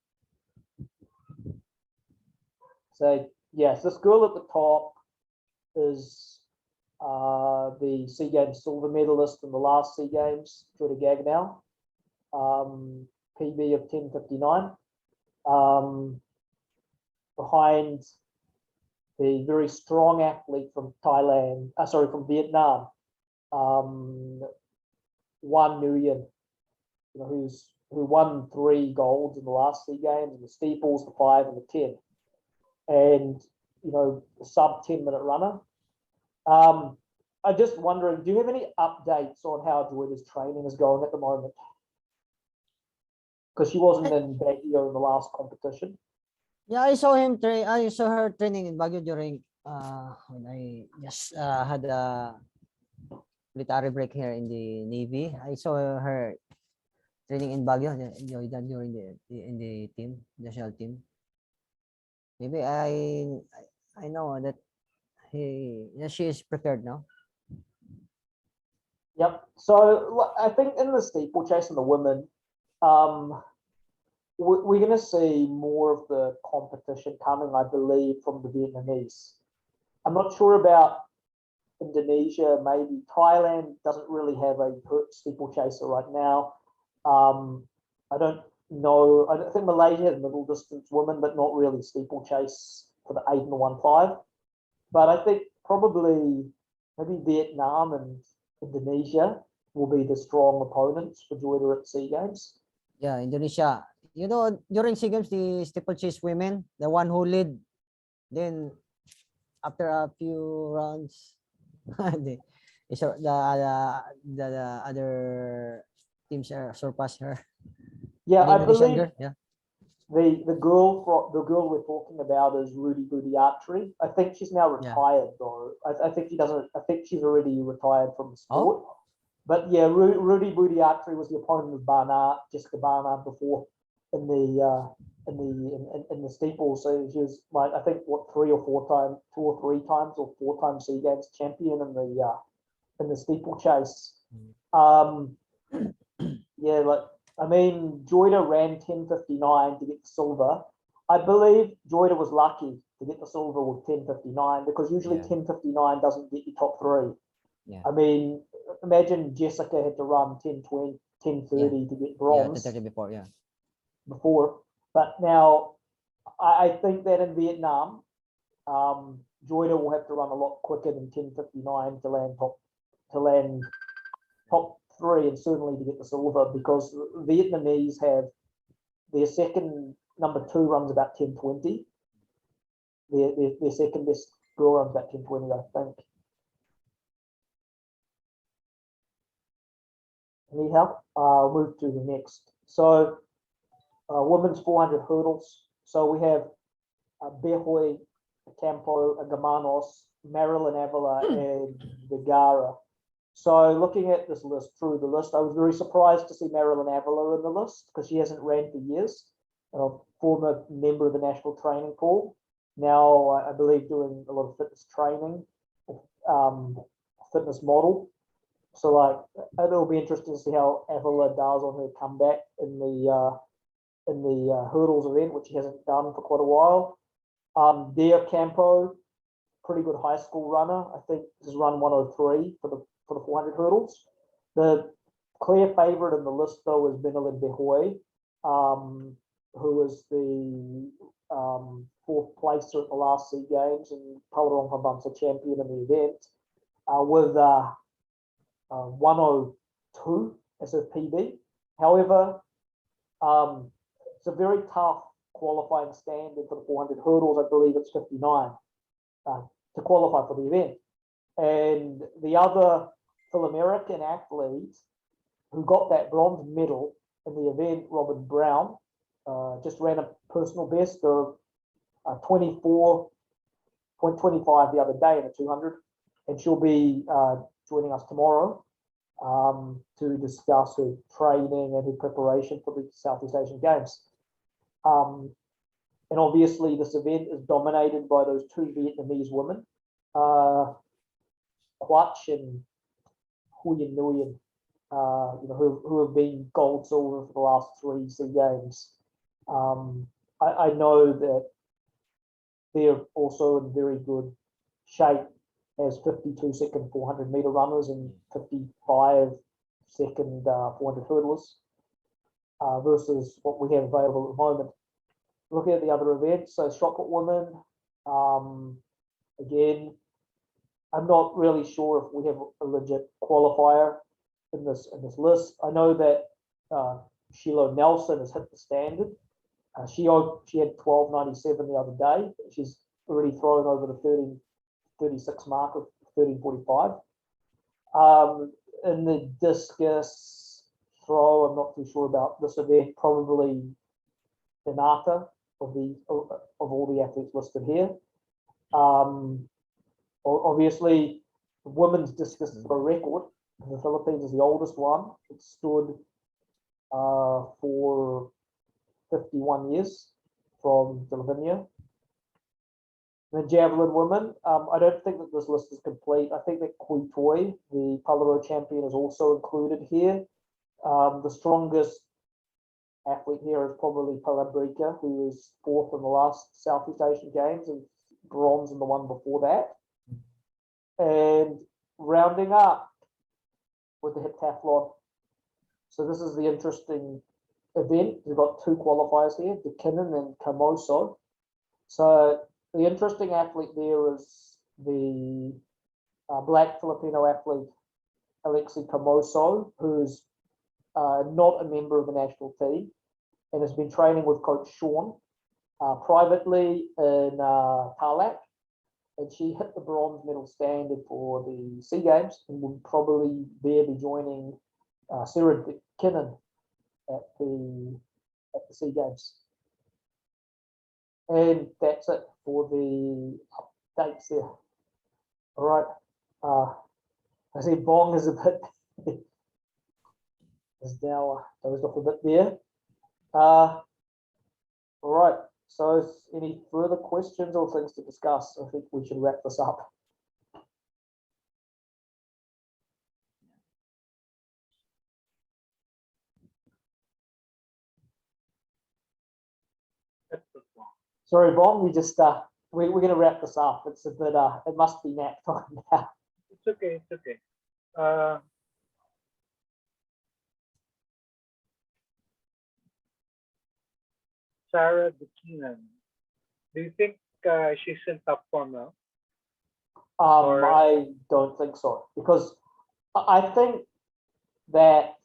So yes, this girl at the top is the SEA Games silver medalist in the last SEA Games, Jordan Gagnow, PB of 10:59. Behind the very strong athlete from from Vietnam, Wan Nguyen, who won 3 golds in the last SEA Games, in the steeples, the 5 and the 10, and a sub 10-minute runner. I'm just wondering, do you have any updates on how Joyda's training is going at the moment? Because she wasn't in Baguio in the last competition. Yeah, I saw her training in Baguio during when I just had a military break here in the Navy. I saw her training in Baguio, Joyda, during in the team, national team. Maybe I know that she is prepared now. Yep. So I think in the steeplechase and the women, we're going to see more of the competition coming, I believe, from the Vietnamese. I'm not sure about Indonesia, maybe Thailand doesn't really have a steeplechaser right now. I don't know. I think Malaysia has middle distance women, but not really steeplechase for the 8 and the 1.5. But I think probably maybe Vietnam and Indonesia will be the strong opponents for Joyda at SEA Games. Yeah, Indonesia You know, during SEA Games, the steeplechase women, the one who lead, then after a few rounds, the, the other teams surpass her. Yeah, I Elimination believe girl, yeah. the girl we're talking about is Rudy Budiatri. I think she's now Yeah. retired though. I think she doesn't. I think she's already retired from the Oh. sport. But yeah, Rudy Budiatri was the opponent of Barnard, Jessica Barnard, before in the steeple. So she was like, I think what 2 or 3 times or 4 times SEA Games champion in the steeplechase. Yeah, like I mean, Joyda ran 10:59 to get the silver. I believe Joyda was lucky to get the silver with 10:59 because usually Yeah. 10:59 doesn't get you top 3. Yeah. I mean, imagine Jessica had to run 10:20, 10:30 to get Yeah, bronze 10:30 before, yeah. before. But now I think that in Vietnam, Joyda will have to run a lot quicker than 10:59 to land top 3 and certainly to get the silver because Vietnamese have their second number 2 runs about 10:20. Their second best girl runs about 10:20, I think. Anyhow, I'll move to the next. So, women's 400 hurdles. So we have Behoy, Campo, Gamanos, Marilyn Avila, and Vergara. So looking at this list, through the list, I was very surprised to see Marilyn Avila in the list because she hasn't ran for years. A former member of the national training pool. Now, I believe doing a lot of fitness training, fitness model. So like, it'll be interesting to see how Avila does on her comeback in the hurdles event, which she hasn't done for quite a while. Dia Campo, pretty good high school runner. I think has run 103 for the 400 hurdles. The clear favorite in the list though is Benelin Behoy, who was the 4th placer at the last SEA Games and Palarong Pambansa champion in the event, with 102 as her PB. However, it's a very tough qualifying standard for the 400 hurdles. I believe it's 59 to qualify for the event. And the other Phil-American athlete who got that bronze medal in the event, Robin Brown, just ran a personal best of 24.25 the other day in the 200. And she'll be joining us tomorrow to discuss her training and her preparation for the Southeast Asian Games. And obviously this event is dominated by those 2 Vietnamese women, Quach and Huyen Nguyen, who have been gold, silver for the last 3 SEA Games. I know that they're also in very good shape as 52-second 400-meter runners and 55-second 400 hurdlers versus what we have available at the moment. Looking at the other events, so shot put women, again, I'm not really sure if we have a legit qualifier in this list. I know that Sheila Nelson has hit the standard. She had 12.97 the other day. She's already thrown over the 13:36 mark of 13:45. In the discus throw, I'm not too sure about this event. Probably Renata of all the athletes listed here. Obviously, the women's discus throw record in the Philippines is the oldest one. It stood for 51 years from Slovenia. The javelin women, I don't think that this list is complete. I think that Kui Toi, the Palaro champion, is also included here. The strongest athlete here is probably Palabrika, who was 4th in the last Southeast Asian Games and bronze in the one before that. And rounding up with the heptathlon. So this is the interesting event. We've got 2 qualifiers here, Mckinnon and Komoso. So the interesting athlete there is the black Filipino athlete, Alexey Komoso, who's not a member of the national team. and has been training with Coach Sean privately in Tarlac. And she hit the bronze medal standard for the SEA Games and would probably there be joining Sarah Mckinnon at the SEA Games. And that's it for the updates there. All right. I see Bong is a bit is now dozed off a bit there. All right. So, any further questions or things to discuss? I think we should wrap this up. Sorry, Bong. We just we're going to wrap this up. It's a bit it must be nap time now. It's okay. It's okay. Sarah Mckinnon. Do you think she's in top form now? I don't think so, because I think that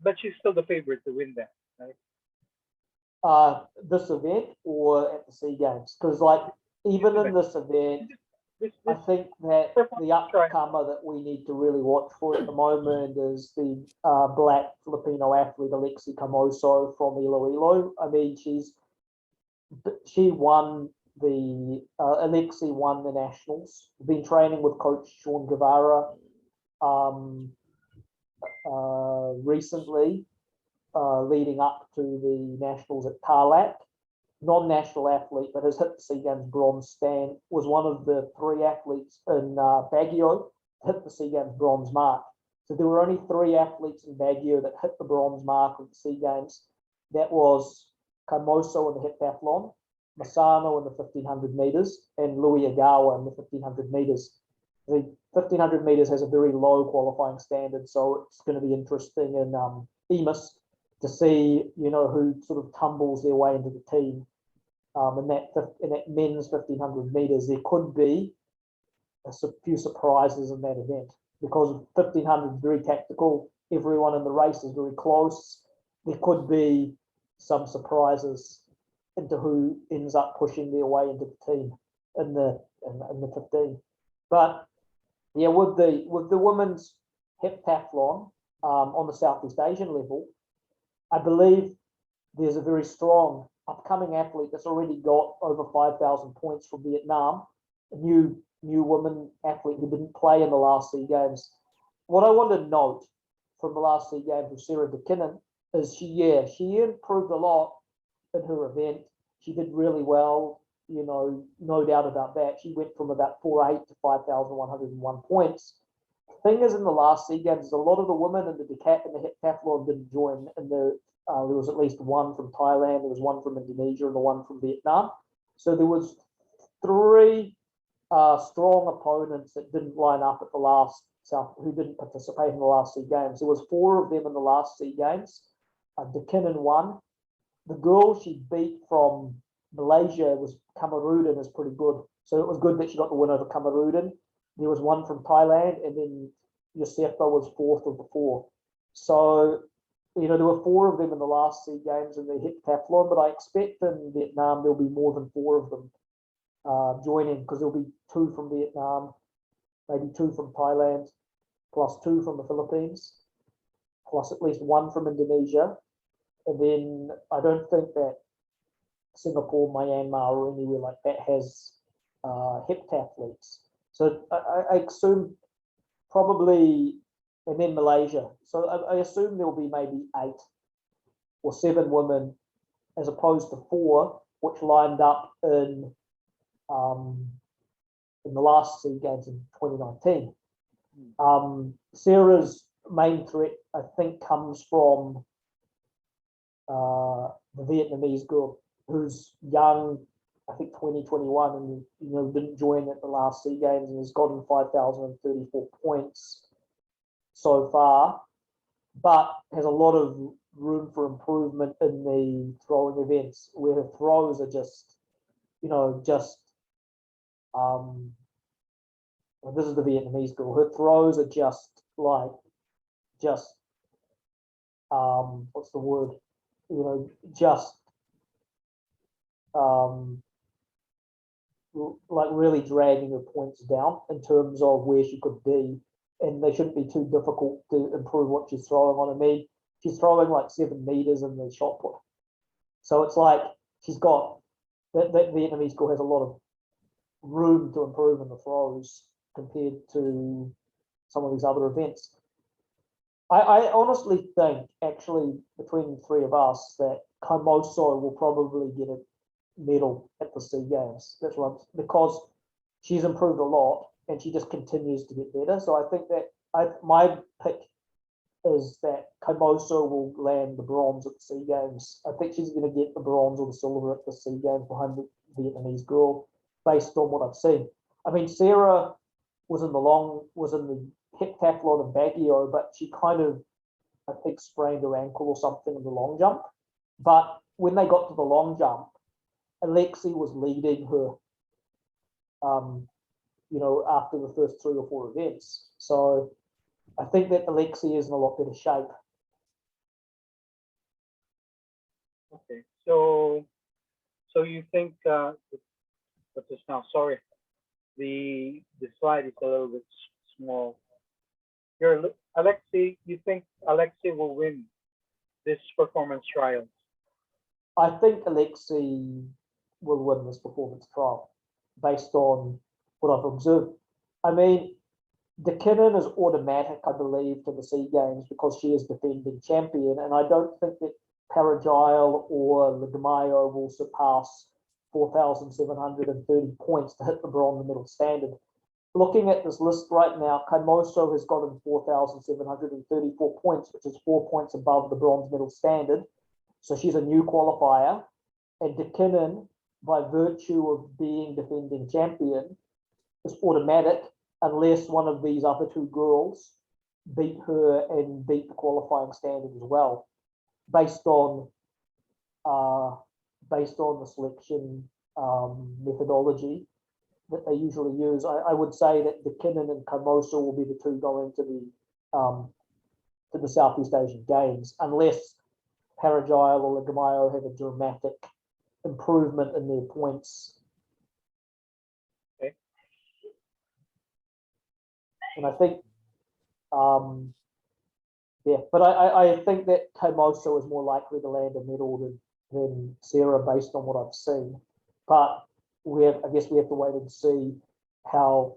But she's still the favorite to win that, right? this event or at the SEA Games, because like even in this event, I think that the upcomer that we need to really watch for at the moment is the black Filipino athlete Alexey Komoso from Iloilo. I mean, she won the Alexi won the nationals. Been training with Coach Sean Guevara recently, leading up to the nationals at Tarlac. Non-national athlete, but has hit the SEA Games bronze stand. Was one of the 3 athletes in Baguio hit the SEA Games bronze mark. So there were only 3 athletes in Baguio that hit the bronze mark of the SEA Games. That was Kamoso in the heptathlon, Masano in the 1500 meters, and Louis Agawa in the 1500 meters. The 1500 meters has a very low qualifying standard, so it's going to be interesting in EMIS to see, who sort of tumbles their way into the team. In that men's 1500 meters, there could be a few surprises in that event, because 1500 is very tactical. Everyone in the race is very close. There could be some surprises into who ends up pushing their way into the team in the 15. But yeah, with the women's heptathlon on the Southeast Asian level, I believe there's a very strong upcoming athlete that's already got over 5,000 points from Vietnam, a new woman athlete who didn't play in the last SEA Games. What I want to note from the last SEA Games with Sarah Mckinnon is she improved a lot in her event. She did really well, no doubt about that. She went from about 4.8 to 5,101 points. The thing is, in the last SEA Games, a lot of the women in the heptathlon didn't join. And there was at least one from Thailand, there was one from Indonesia, and the one from Vietnam. So there was 3 strong opponents that didn't line up at the last who didn't participate in the last SEA Games. There was 4 of them in the last SEA Games. Mckinnon won. The girl she beat from Malaysia was Kamarudin, is pretty good. So it was good that she got the win over Kamarudin. There was one from Thailand, and then Yosefa was 4th of the 4. So, there were 4 of them in the last SEA Games in the heptathlon, but I expect in Vietnam there'll be more than 4 of them joining, because there'll be 2 from Vietnam, maybe 2 from Thailand, plus 2 from the Philippines, plus at least 1 from Indonesia. And then I don't think that Singapore, Myanmar, or anywhere like that has heptathletes. So I assume probably, and then Malaysia. So I assume there will be maybe 8 or 7 women, as opposed to 4, which lined up in the last SEA Games in 2019. Sarah's main threat, I think, comes from the Vietnamese girl who's young, I think 2021, and didn't join at the last SEA Games and has gotten 5,034 points so far, but has a lot of room for improvement in the throwing events, where her throws are just this is the Vietnamese girl. Her throws are just what's the word? just like really dragging her points down in terms of where she could be, and they shouldn't be too difficult to improve what she's throwing on. I mean, she's throwing like 7 meters in the shot put, so it's like she's got that Vietnamese girl has a lot of room to improve in the throws compared to some of these other events. I honestly think, actually, between the three of us, that Komoso will probably get a medal at the SEA Games. That's right, because she's improved a lot and she just continues to get better. So I think that my pick is that Komoso will land the bronze at the SEA Games. I think she's going to get the bronze or the silver at the SEA Games behind the Vietnamese girl, based on what I've seen. I mean, Sarah was in the heptathlon in Baguio, but she kind of, I think, sprained her ankle or something in the long jump. But when they got to the long jump, Alexey was leading her, after the first 3 or 4 events. So I think that Alexey is in a lot better shape. Okay, so you think what's this now? Sorry, the slide is a little bit small. Alexey, you think Alexey will win this performance trial? I think Alexey will win this performance trial based on what I've observed. I mean, Mckinnon is automatic, I believe, to the SEA Games because she is defending champion, and I don't think that Pedralvez or Legamayo will surpass 4,730 points to hit the bronze medal standard. Looking at this list right now, Komoso has gotten 4,734 points, which is 4 points above the bronze medal standard. So she's a new qualifier. And Mckinnon, by virtue of being defending champion, is automatic unless one of these other 2 girls beat her and beat the qualifying standard as well, based on the selection methodology that they usually use. I would say that Mckinnon and Komoso will be the 2 going to the Southeast Asian Games, unless Parajai or Legamayo have a dramatic improvement in their points. Okay. And I think, but I think that Komoso is more likely to land a medal than Sarah based on what I've seen. But I guess we have to wait and see how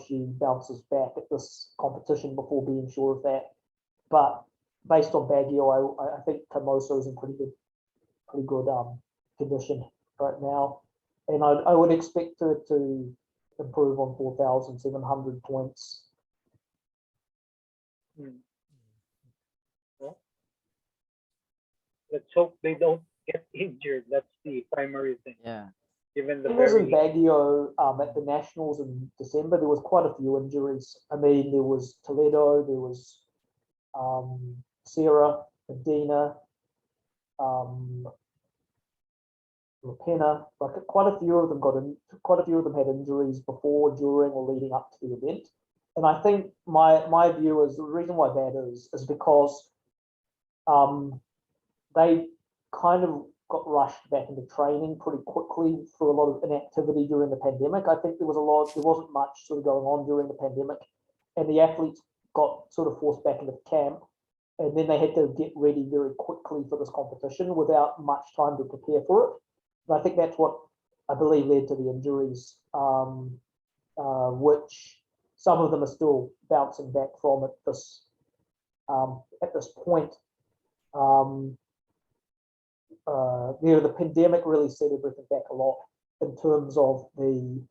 she bounces back at this competition before being sure of that. But based on Baguio, I think Komoso is in pretty good condition right now, and I would expect her to improve on 4,700 points. Well, let's hope they don't get injured. That's the primary thing. Yeah. Given the When I was in Baguio at the Nationals in December, there was quite a few injuries. I mean, there was Toledo, there was Sarah, Medina, Rapena. Like quite a few of them had injuries before, during, or leading up to the event. And I think my view is the reason why that is because they kind of got rushed back into training pretty quickly through a lot of inactivity during the pandemic. I think there wasn't much sort of going on during the pandemic, and the athletes got sort of forced back into camp, and then they had to get ready very quickly for this competition without much time to prepare for it. And I think that's what I believe led to the injuries, which some of them are still bouncing back from at this point. The pandemic really set everything back a lot in terms of the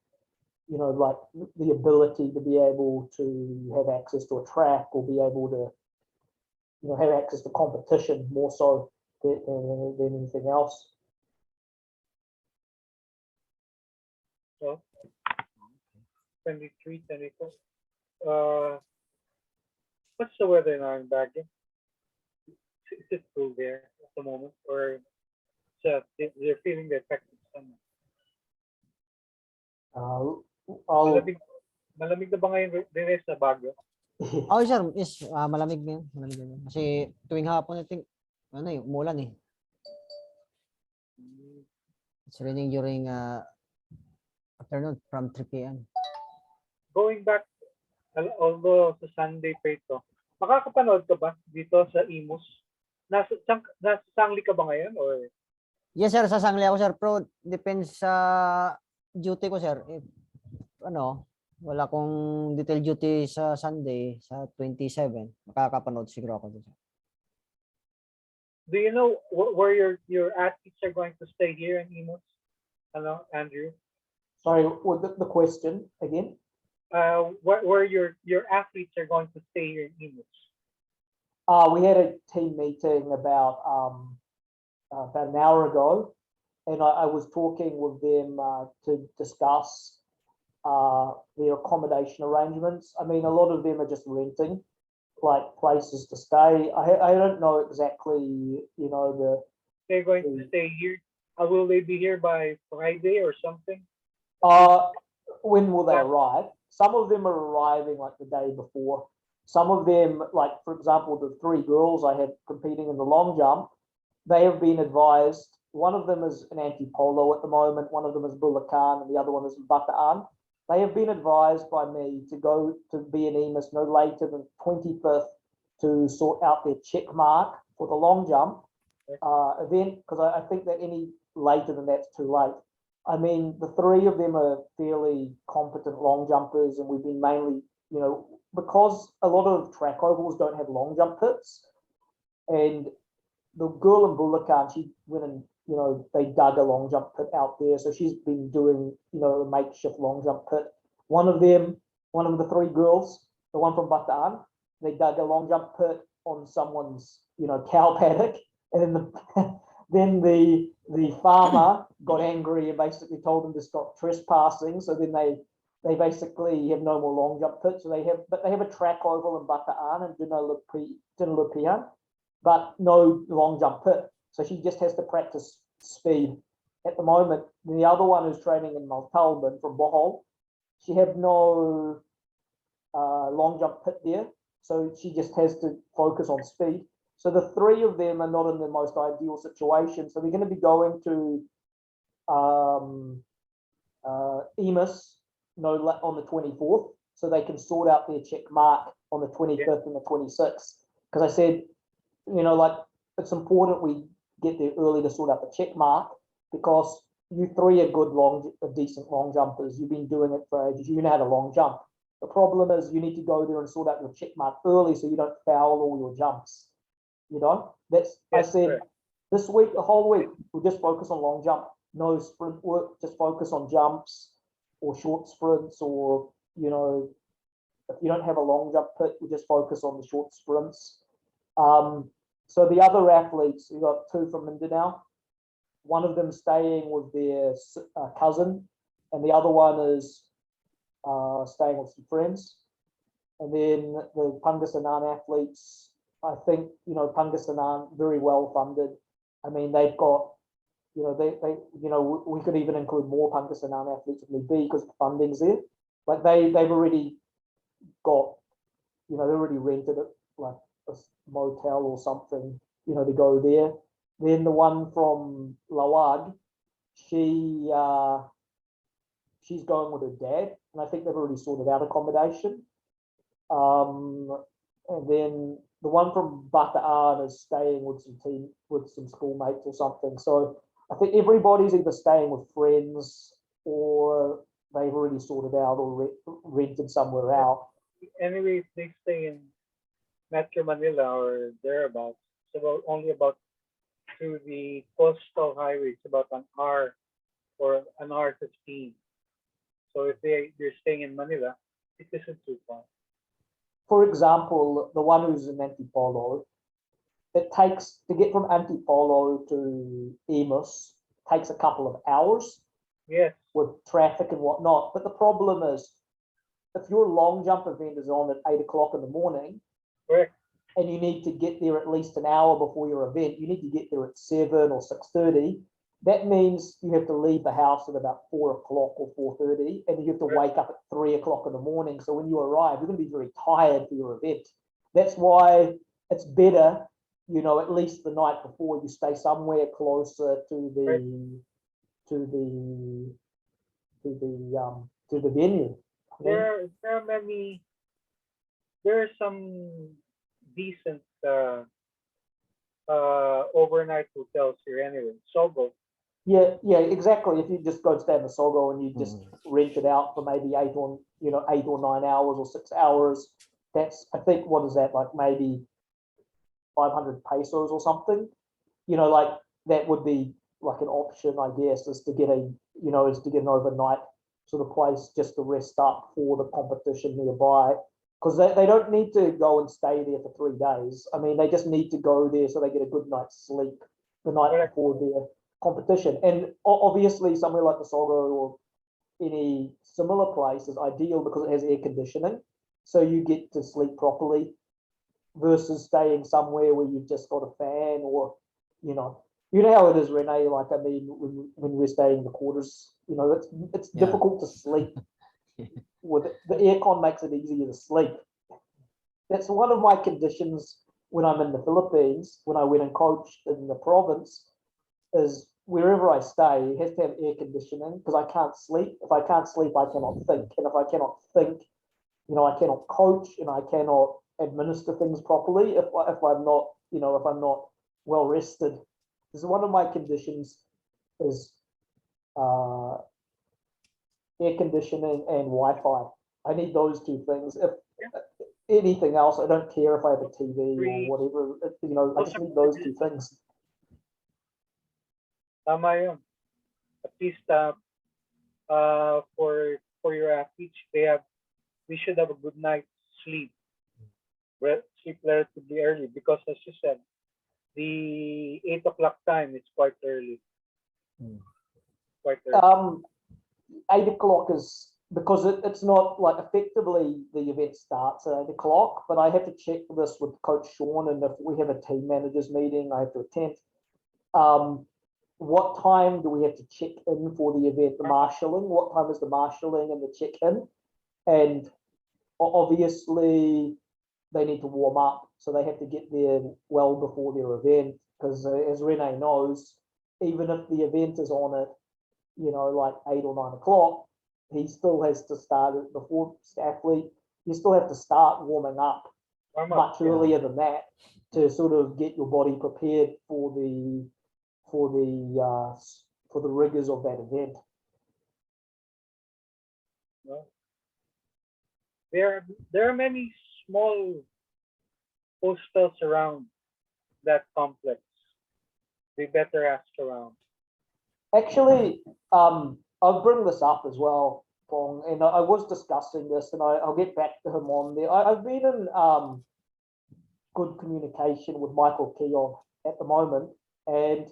ability to be able to have access to a track or be able to have access to competition more so than anything else. Well, 23, 24. What's the weather now in Baguio? Is it cool there at the moment, or they're feeling the effect of summer? Malamig na ba ngayon Rene sa Baguio? Oh, sir, yes, malamig na yun. Malamig na yun. Kasi tuwing hapon, I think, ano eh, umulan eh. It's raining during afternoon from 3 p.m. Going back, although sa Sunday pa ito, makakapanood ka ba dito sa Imus? Nasa Sangli ka ba ngayon? Or Yes sir, sasangli ako sir, pero depends sa duty ko sir. If, ano, wala kong detail duty sa Sunday, sa 27, makakapanood siguro ako dito. do you know where your athletes are going to stay here in Imus? Hello, Andrew. Sorry, what the question again? Where your athletes are going to stay here in Imus? We had a team meeting about an hour ago, and I was talking with them to discuss their accommodation arrangements. I mean, a lot of them are just renting, like places to stay. I don't know exactly, you know, They're going to stay here. Will they be here by Friday or something? when will they arrive? Some of them are arriving like the day before. Some of them, like for example, the 3 girls I had competing in the long jump, they have been advised. One of them is an anti-polo at the moment. One of them is Bulacan, and the other one is Bataan. They have been advised by me to go to be in EMIS no later than 25th to sort out their check mark for the long jump event, because I think that any later than that's too late. I mean, the 3 of them are fairly competent long jumpers, and we've been mainly, you know, because a lot of track ovals don't have long jump pits, and the girl in Bulacan, she went and, you know, they dug a long jump pit out there, so she's been doing, you know, a makeshift long jump pit. One of the 3 girls, the one from Bataan, they dug a long jump pit on someone's, you know, cow paddock, and then the farmer got angry and basically told them to stop trespassing. So then they basically have no more long jump pits. So they have a track oval in Bataan and Dinalapian, but no long jump pit. So she just has to practice speed at the moment. The other one who's training in Maltalban from Bohol, she have no long jump pit there. So she just has to focus on speed. So the 3 of them are not in the most ideal situation. So they're going to be going to EMIS on the 24th, so they can sort out their check mark on the 25th and the 26th. Because I said, you know, like, it's important we get there early to sort out the check mark, because you 3 are decent long jumpers. You've been doing it for ages. You know how to long jump. The problem is you need to go there and sort out your check mark early so you don't foul all your jumps. You know, I said, correct. This week, the whole week, we'll just focus on long jump, no sprint work, just focus on jumps or short sprints, or, you know, if you don't have a long jump pit, we just focus on the short sprints. So the other athletes, we got 2 from Mindanao. One of them staying with their cousin, and the other one is staying with some friends. And then the Pangasinan athletes, I think, you know, Pangasinan, very well funded. I mean, they've got, you know, they you know, we could even include more Pangasinan athletes if need be, because the funding's there. Like they've already got, you know, they already rented it, like a motel or something, you know, to go there. Then the one from Lawag, she's going with her dad, and I think they've already sorted out accommodation. And then the one from Bataan is staying with some schoolmates or something. So I think everybody's either staying with friends or they've already sorted out or rented somewhere out. Anyway, if they stay in Metro Manila or thereabouts, it's only about through the coastal highway. It's about an hour or an hour 15. So if they're staying in Manila, it isn't too far. For example, the one who's in Antipolo, it takes to get from Antipolo to EMIS takes a couple of hours. Yes. With traffic and whatnot. But the problem is, if your long jump event is on at 8 o'clock in the morning, correct, and you need to get there at least an hour before your event, you need to get there at 7 or 6:30. That means you have to leave the house at about 4 o'clock or 4:30, and you have to wake up at 3 o'clock in the morning. So when you arrive, you're going to be very tired for your event. That's why it's better you know, at least the night before, you stay somewhere closer to the Right. to the to the venue. I mean, There are some decent overnight hotels here anyway. Sogo. yeah, exactly. If you just go stay in the Sogo and you just Mm. rent it out for maybe 8 or 9 hours or 6 hours, that's, I think, what is that, like maybe 500 pesos or something? You know, like that would be like an option, I guess, is to get an overnight sort of place just to rest up for the competition nearby. Because they don't need to go and stay there for 3 days. I mean, they just need to go there so they get a good night's sleep the night Correct. before their competition. And obviously, somewhere like the Sogo or any similar place is ideal because it has air conditioning, so you get to sleep properly versus staying somewhere where you've just got a fan or, you know how it is, Rene. Like, I mean, when we're staying in the quarters, it's Yeah. difficult to sleep. With the aircon makes it easier to sleep. That's one of my conditions when I'm in the Philippines. When I went and coached in the province, is wherever I stay, it has to have air conditioning because I can't sleep. If I can't sleep, I cannot think, and if I cannot think, I cannot coach and I cannot administer things properly if I'm not, if I'm not well rested. This is one of my conditions is uh, air conditioning and Wi-Fi. I need those two things. If anything else, I don't care if I have a TV or whatever. I just need those two things. Tama yun. At least for your athletes, we should have a good night's sleep. Sleep relatively early because, as you said, the 8 o'clock time is quite early. Mm. Quite early. 8 o'clock is because it's not like effectively the event starts at 8 o'clock, but I have to check this with Coach Sean, and if we have a team managers meeting, I have to attend. What time do we have to check in for the event, the marshalling? What time is the marshalling and the check-in? And obviously, they need to warm up, so they have to get there well before their event. Because as Rene knows, even if the event is on at like 8 or 9 o'clock, he still has to start it before athlete. You still have to start warming up much earlier than that to sort of get your body prepared for the rigors of that event. No? There are many small hostels around that complex. We better ask around. Actually, I'll bring this up as well, Bong, and I was discussing this, and I'll get back to him on there. I've been in good communication with Michael Keon at the moment, and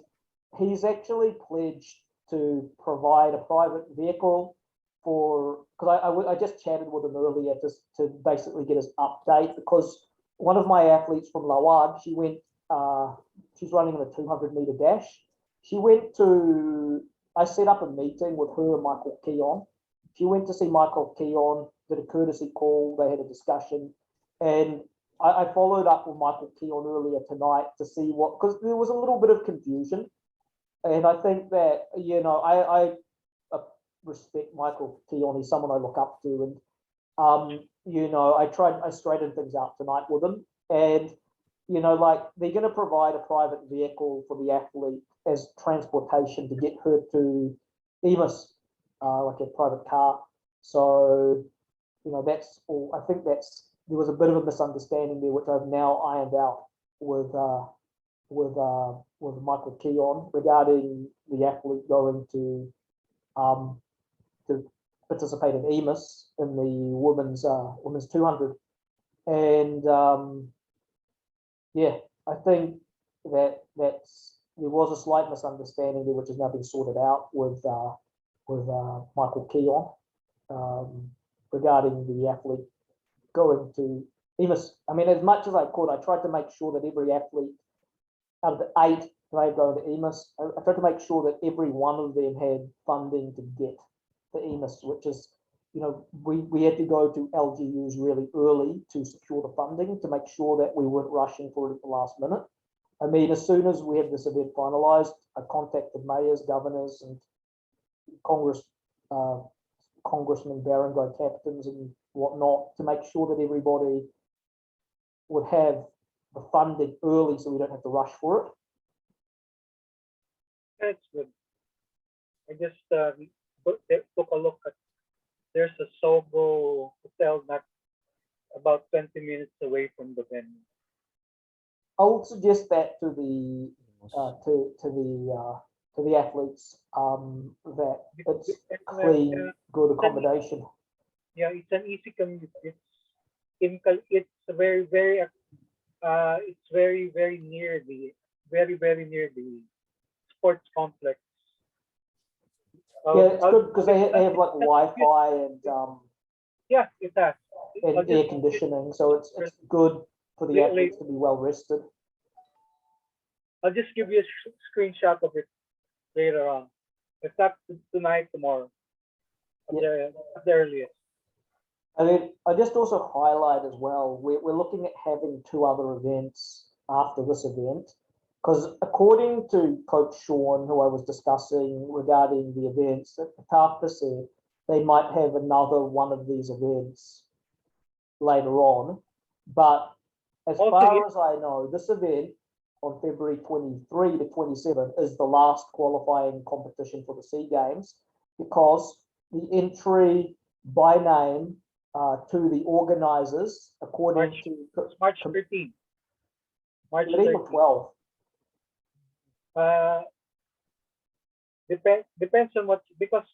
he's actually pledged to provide a private vehicle for, because I just chatted with him earlier just to basically get his update, because one of my athletes from Lawad, she's running in a 200-meter dash. I set up a meeting with her and Michael Keon. She went to see Michael Keon, did a courtesy call, they had a discussion, and I followed up with Michael Keon earlier tonight to see because there was a little bit of confusion. And I think that, I respect Michael Keon. He's someone I look up to. And, I straightened things out tonight with him. And, like they're going to provide a private vehicle for the athlete as transportation to get her to EMIS, like a private car. So, that's all. I think there was a bit of a misunderstanding there, which I've now ironed out with Michael Keon regarding the athlete going to participate in EMIS in the women's 200, and I think there was a slight misunderstanding there, which has now been sorted out with Michael Keon regarding the athlete going to EMIS. I mean, as much as I could, I tried to make sure that every athlete out of the 8 they going to EMIS, I tried to make sure that every one of them had funding to get the EMIS, which is, we had to go to LGUs really early to secure the funding to make sure that we weren't rushing for it at the last minute. I mean, as soon as we have this event finalized, I contacted mayors, governors, and Congress, uh, congressmen, barangay captains, and whatnot to make sure that everybody would have the funding early, so we don't have to rush for it. That's good. I just took a look at. There's a Sogo hotel not about 20 minutes away from the venue. I would suggest that to the athletes, that it's clean, good accommodation. Yeah, it's an easy commute. It's very near the very near the sports complex. Yeah, it's good because they have like Wi-Fi and Yeah, it does. I'll air just- conditioning, so it's good for the athletes to be well rested. I'll just give you a screenshot of it later on. If not tonight, tomorrow, at the earliest. And then I just also highlight as well, we're looking at having 2 other events after this event, because according to Coach Sean, who I was discussing regarding the events, the TAFA said they might have another one of these events later on. But as Also, far as I know, this event on February 23 to 27 is the last qualifying competition for the SEA Games, because the entry by name to the organisers, according March- to It's March 13th. March 13 or 13th. 12. Depends on what, because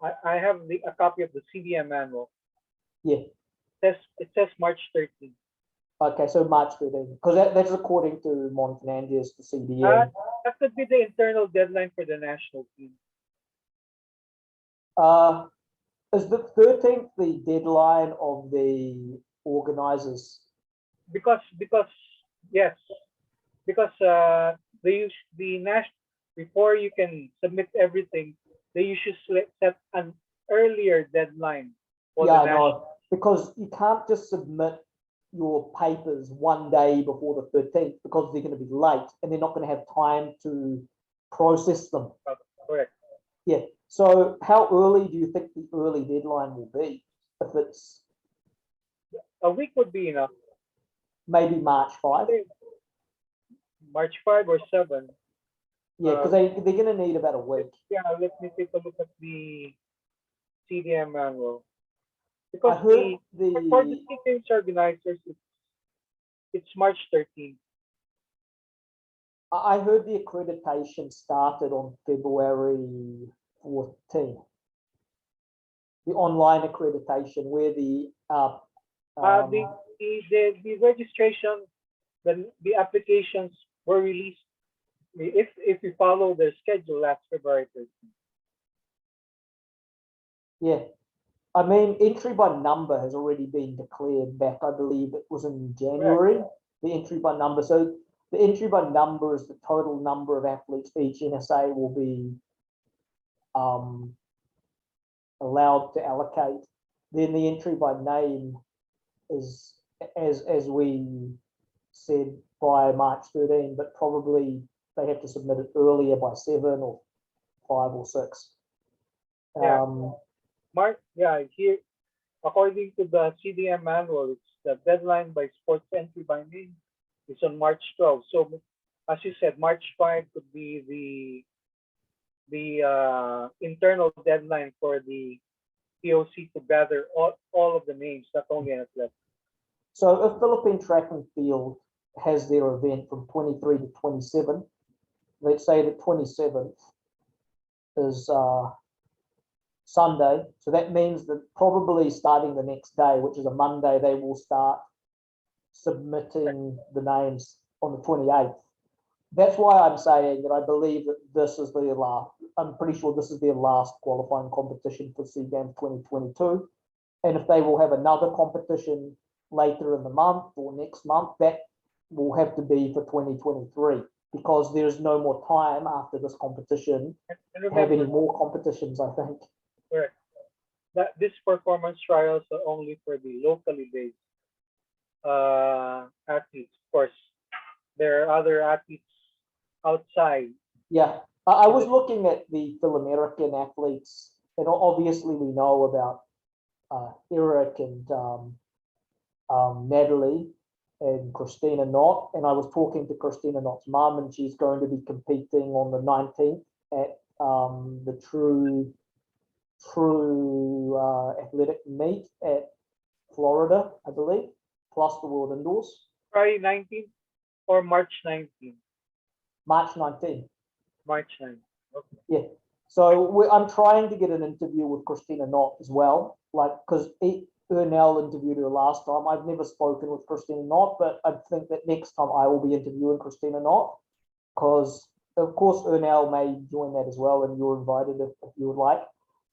I have a copy of the CDM manual. Yeah. It says March 13th. Okay, so March 13, because that's according to Mon Fernandez, the CDM. That could be the internal deadline for the national team. Is the 13th the deadline of the organisers? Because yes, because the national, before you can submit everything, they usually set an earlier deadline for Yeah, the I national. know, because you can't just submit your papers one day before the 13th, because they're going to be late and they're not going to have time to process them. Correct. Yeah. So how early do you think the early deadline will be? If it's A week would be enough. maybe March 5? March 5 or 7. Yeah, because they're going to need about a week. Yeah, let me take a look at the CDM manual. I Because heard for the the SEA Games organizers, it's March 13th. I heard the accreditation started on February 14th. The online accreditation, where the The registration, the applications were released. If you follow the schedule, last February 13th. yeah, I mean, entry by number has already been declared back. I believe it was in January. The entry by number. So the entry by number is the total number of athletes each NSA will be allowed to allocate. Then the entry by name is, as we said, by March 13, but probably they have to submit it earlier by 7 or 5 or 6. Yeah. Here, according to the CDM manual, it's the deadline by sports entry by name is on March 12. So, as you said, March 5 could be the internal deadline for the POC to gather all of the names, not only an athlete. So if Philippine Track and Field has their event from 23 to 27, let's say the 27th is Sunday. So that means that probably starting the next day, which is a Monday, they will start submitting the names on the 28th. That's why I'm saying that I believe that this is their last, I'm pretty sure this is their last qualifying competition for SEA Games 2022. And if they will have another competition later in the month or next month, that will have to be for 2023, because there's no more time after this competition to have any more competitions, I think. Correct. That this performance trials are only for the locally based athletes. Of course, there are other athletes outside. Yeah, I was looking at the Phil-American athletes, and obviously we know about Eric and Natalie and Christina Knott, and I was talking to Christina Knott's mum, and she's going to be competing on the 19th at the True Athletic Meet at Florida, I believe, plus the World Indoors, Friday 19th or March 19th? March 19th. March 9th. Okay. Yeah. So I'm trying to get an interview with Christina Knott as well, like because Ernell interviewed her last time. I've never spoken with Christina Knott, but I think that next time I will be interviewing Christina Knott, because of course Ernell may join that as well, and you're invited if you would like.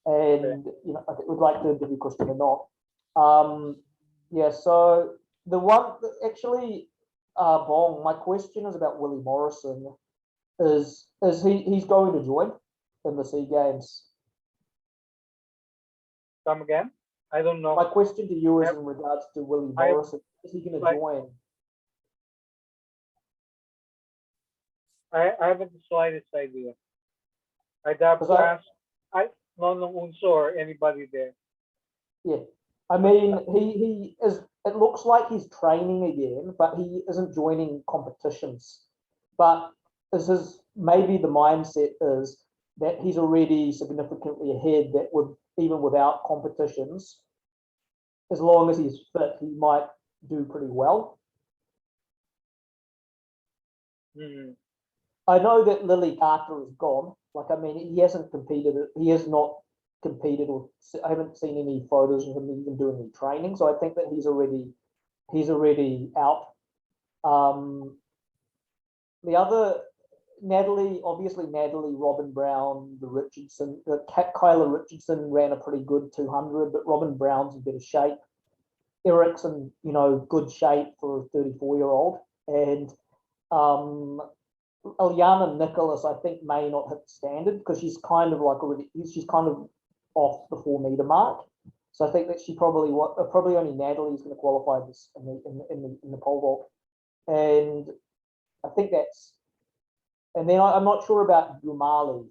And you know, I would like to interview Christina Knott. Yeah. So the one actually, Bong. My question is about Willie Morrison. Is he's going to join in the SEA Games? Come again? I don't know. My question to you is in regards to Willie Morrison. Is he going to join? I haven't the slightest idea. I'd have to ask Nonong Unso or anybody there. Yeah. I mean, he is. It looks like he's training again, but he isn't joining competitions. But maybe the mindset is that he's already significantly ahead, that would, even without competitions, as long as he's fit, he might do pretty well. I know that Lily Carter is gone. Like, I mean, he hasn't competed. He has not competed, or I haven't seen any photos of him even doing any training. So I think that he's already out. The other, Natalie, Robin Brown, Kyla Richardson ran a pretty good 200, but Robin Brown's in better shape. Eric's in, good shape for a 34-year-old. And Eliana Nicholas, I think, may not hit the standard because she's kind of off the 4 meter mark. So I think that she probably only Natalie is going to qualify this in the pole vault. And I think and then I'm not sure about Gumali,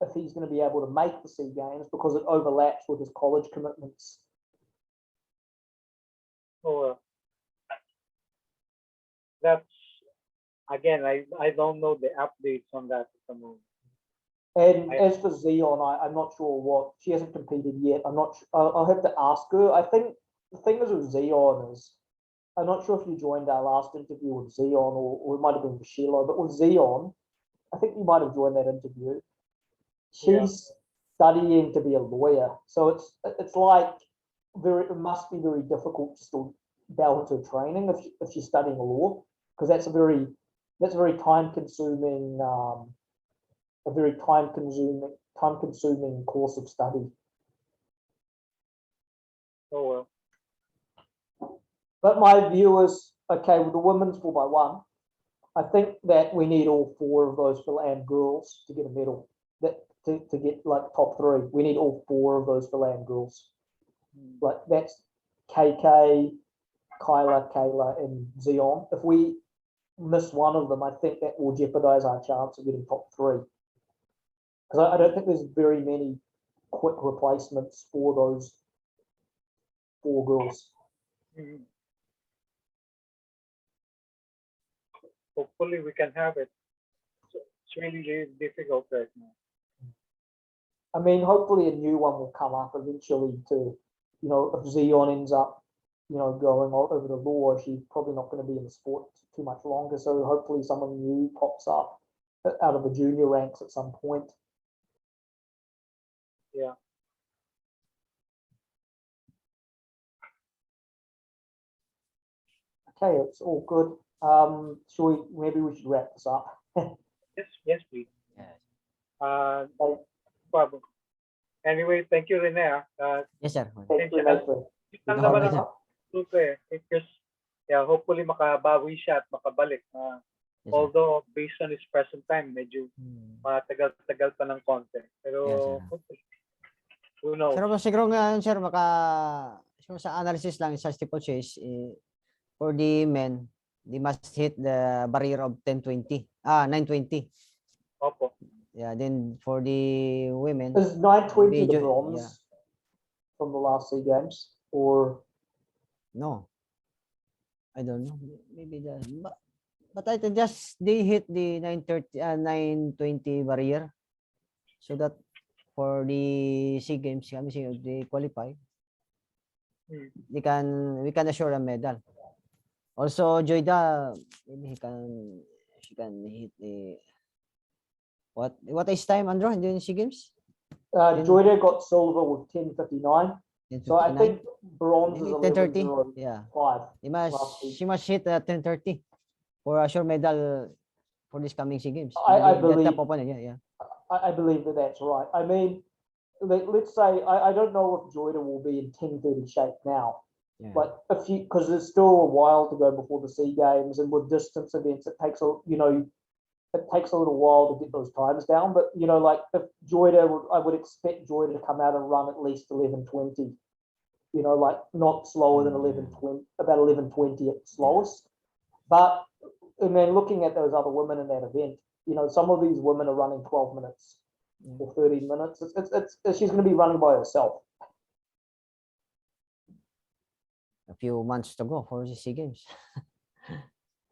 if he's going to be able to make the SEA Games because it overlaps with his college commitments. Oh, that's, again, I don't know the updates on that at the moment. And as for Zion, I'm not sure she hasn't competed yet. I'm not. I'll have to ask her. I think the thing is with Zion is, I'm not sure if you joined our last interview with Zion or it might have been with Sheila, but with Zion, I think you might have joined that interview. She's studying to be a lawyer, so it's like it must be very difficult to still balance her training if she's studying law, because that's a very time consuming course of study. Oh well. But my view is, okay, with the women's 4x1, I think that we need all 4 of those Phil-Am girls to get a medal. To get like top 3, we need all 4 of those Phil-Am girls. Like that's KK, Kyla, Kayla, and Zion. If we miss one of them, I think that will jeopardize our chance of getting top 3. Because I don't think there's very many quick replacements for those 4 girls. Hopefully we can have it. It's really, really difficult right now. I mean, hopefully a new one will come up eventually to, if Zion ends up, going over the law, she's probably not going to be in the sport too much longer. So hopefully someone new pops up out of the junior ranks at some point. Yeah. Okay, it's all good. Maybe we should wrap this up. Yes, please. Yes. Problem. Anyway, thank you, Rene. Yes, sir. Thank you, Nathan. Lang naman ang It just, hopefully makabawi siya at makabalik. Yes, Although based on his present time, medyo matagal-tagal pa ng konti. Pero hopefully, who knows? Pero siguro nga, sir, sa analysis lang sa steeplechase, for the men, they must hit the barrier of 1020. 920. Opo. Yeah, then for the women, Is 920 the Maybe bronze from the last SEA Games, or no, I don't know. Maybe but I think just they hit the 930, 920 barrier, so that for the SEA Games, they qualify. We can assure a medal. Also, Joyda, maybe she can hit the what is time, Andrew, in the SEA Games? Joyda got silver with 10:59. So I 10:59? think bronze is Maybe 10:30. 11:05. Yeah, last week. she must hit 10:30 for a sure medal for this coming SEA Games. I The believe- top opponent, yeah. I believe that that's right. I mean, let's say I don't know if Joyda will be in 10:30 shape now, Yeah. but because there's still a while to go before the SEA Games, and with distance events, it takes a little while to get those times down. But like if Joyda, I would expect Joyda to come out and run at least 11:20. Like not slower than 11:20, about 11:20 at slowest. But and then looking at those other women in that event, some of these women are running 12 minutes or 13 minutes. She's going to be running by herself. A few months to go for the SEA Games.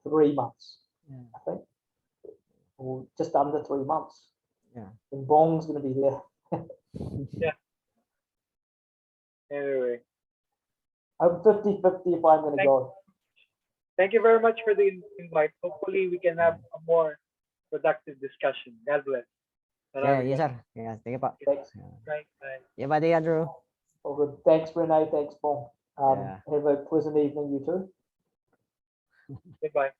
3 months, Yeah. I think, or just under 3 months. Yeah. And Bong's going to be there. Anyway, I'm 50-50 if I'm going to go. thank you very much for the invite. Hopefully, we can have a more productive discussion. God bless. Yeah, yes, sir. Yeah, thank you, pa. Thanks. Right, right. Yeah, buddy, Andrew. All good. Thanks, Rene. Thanks, Bong. Yeah. Have a pleasant evening, you too. Goodbye.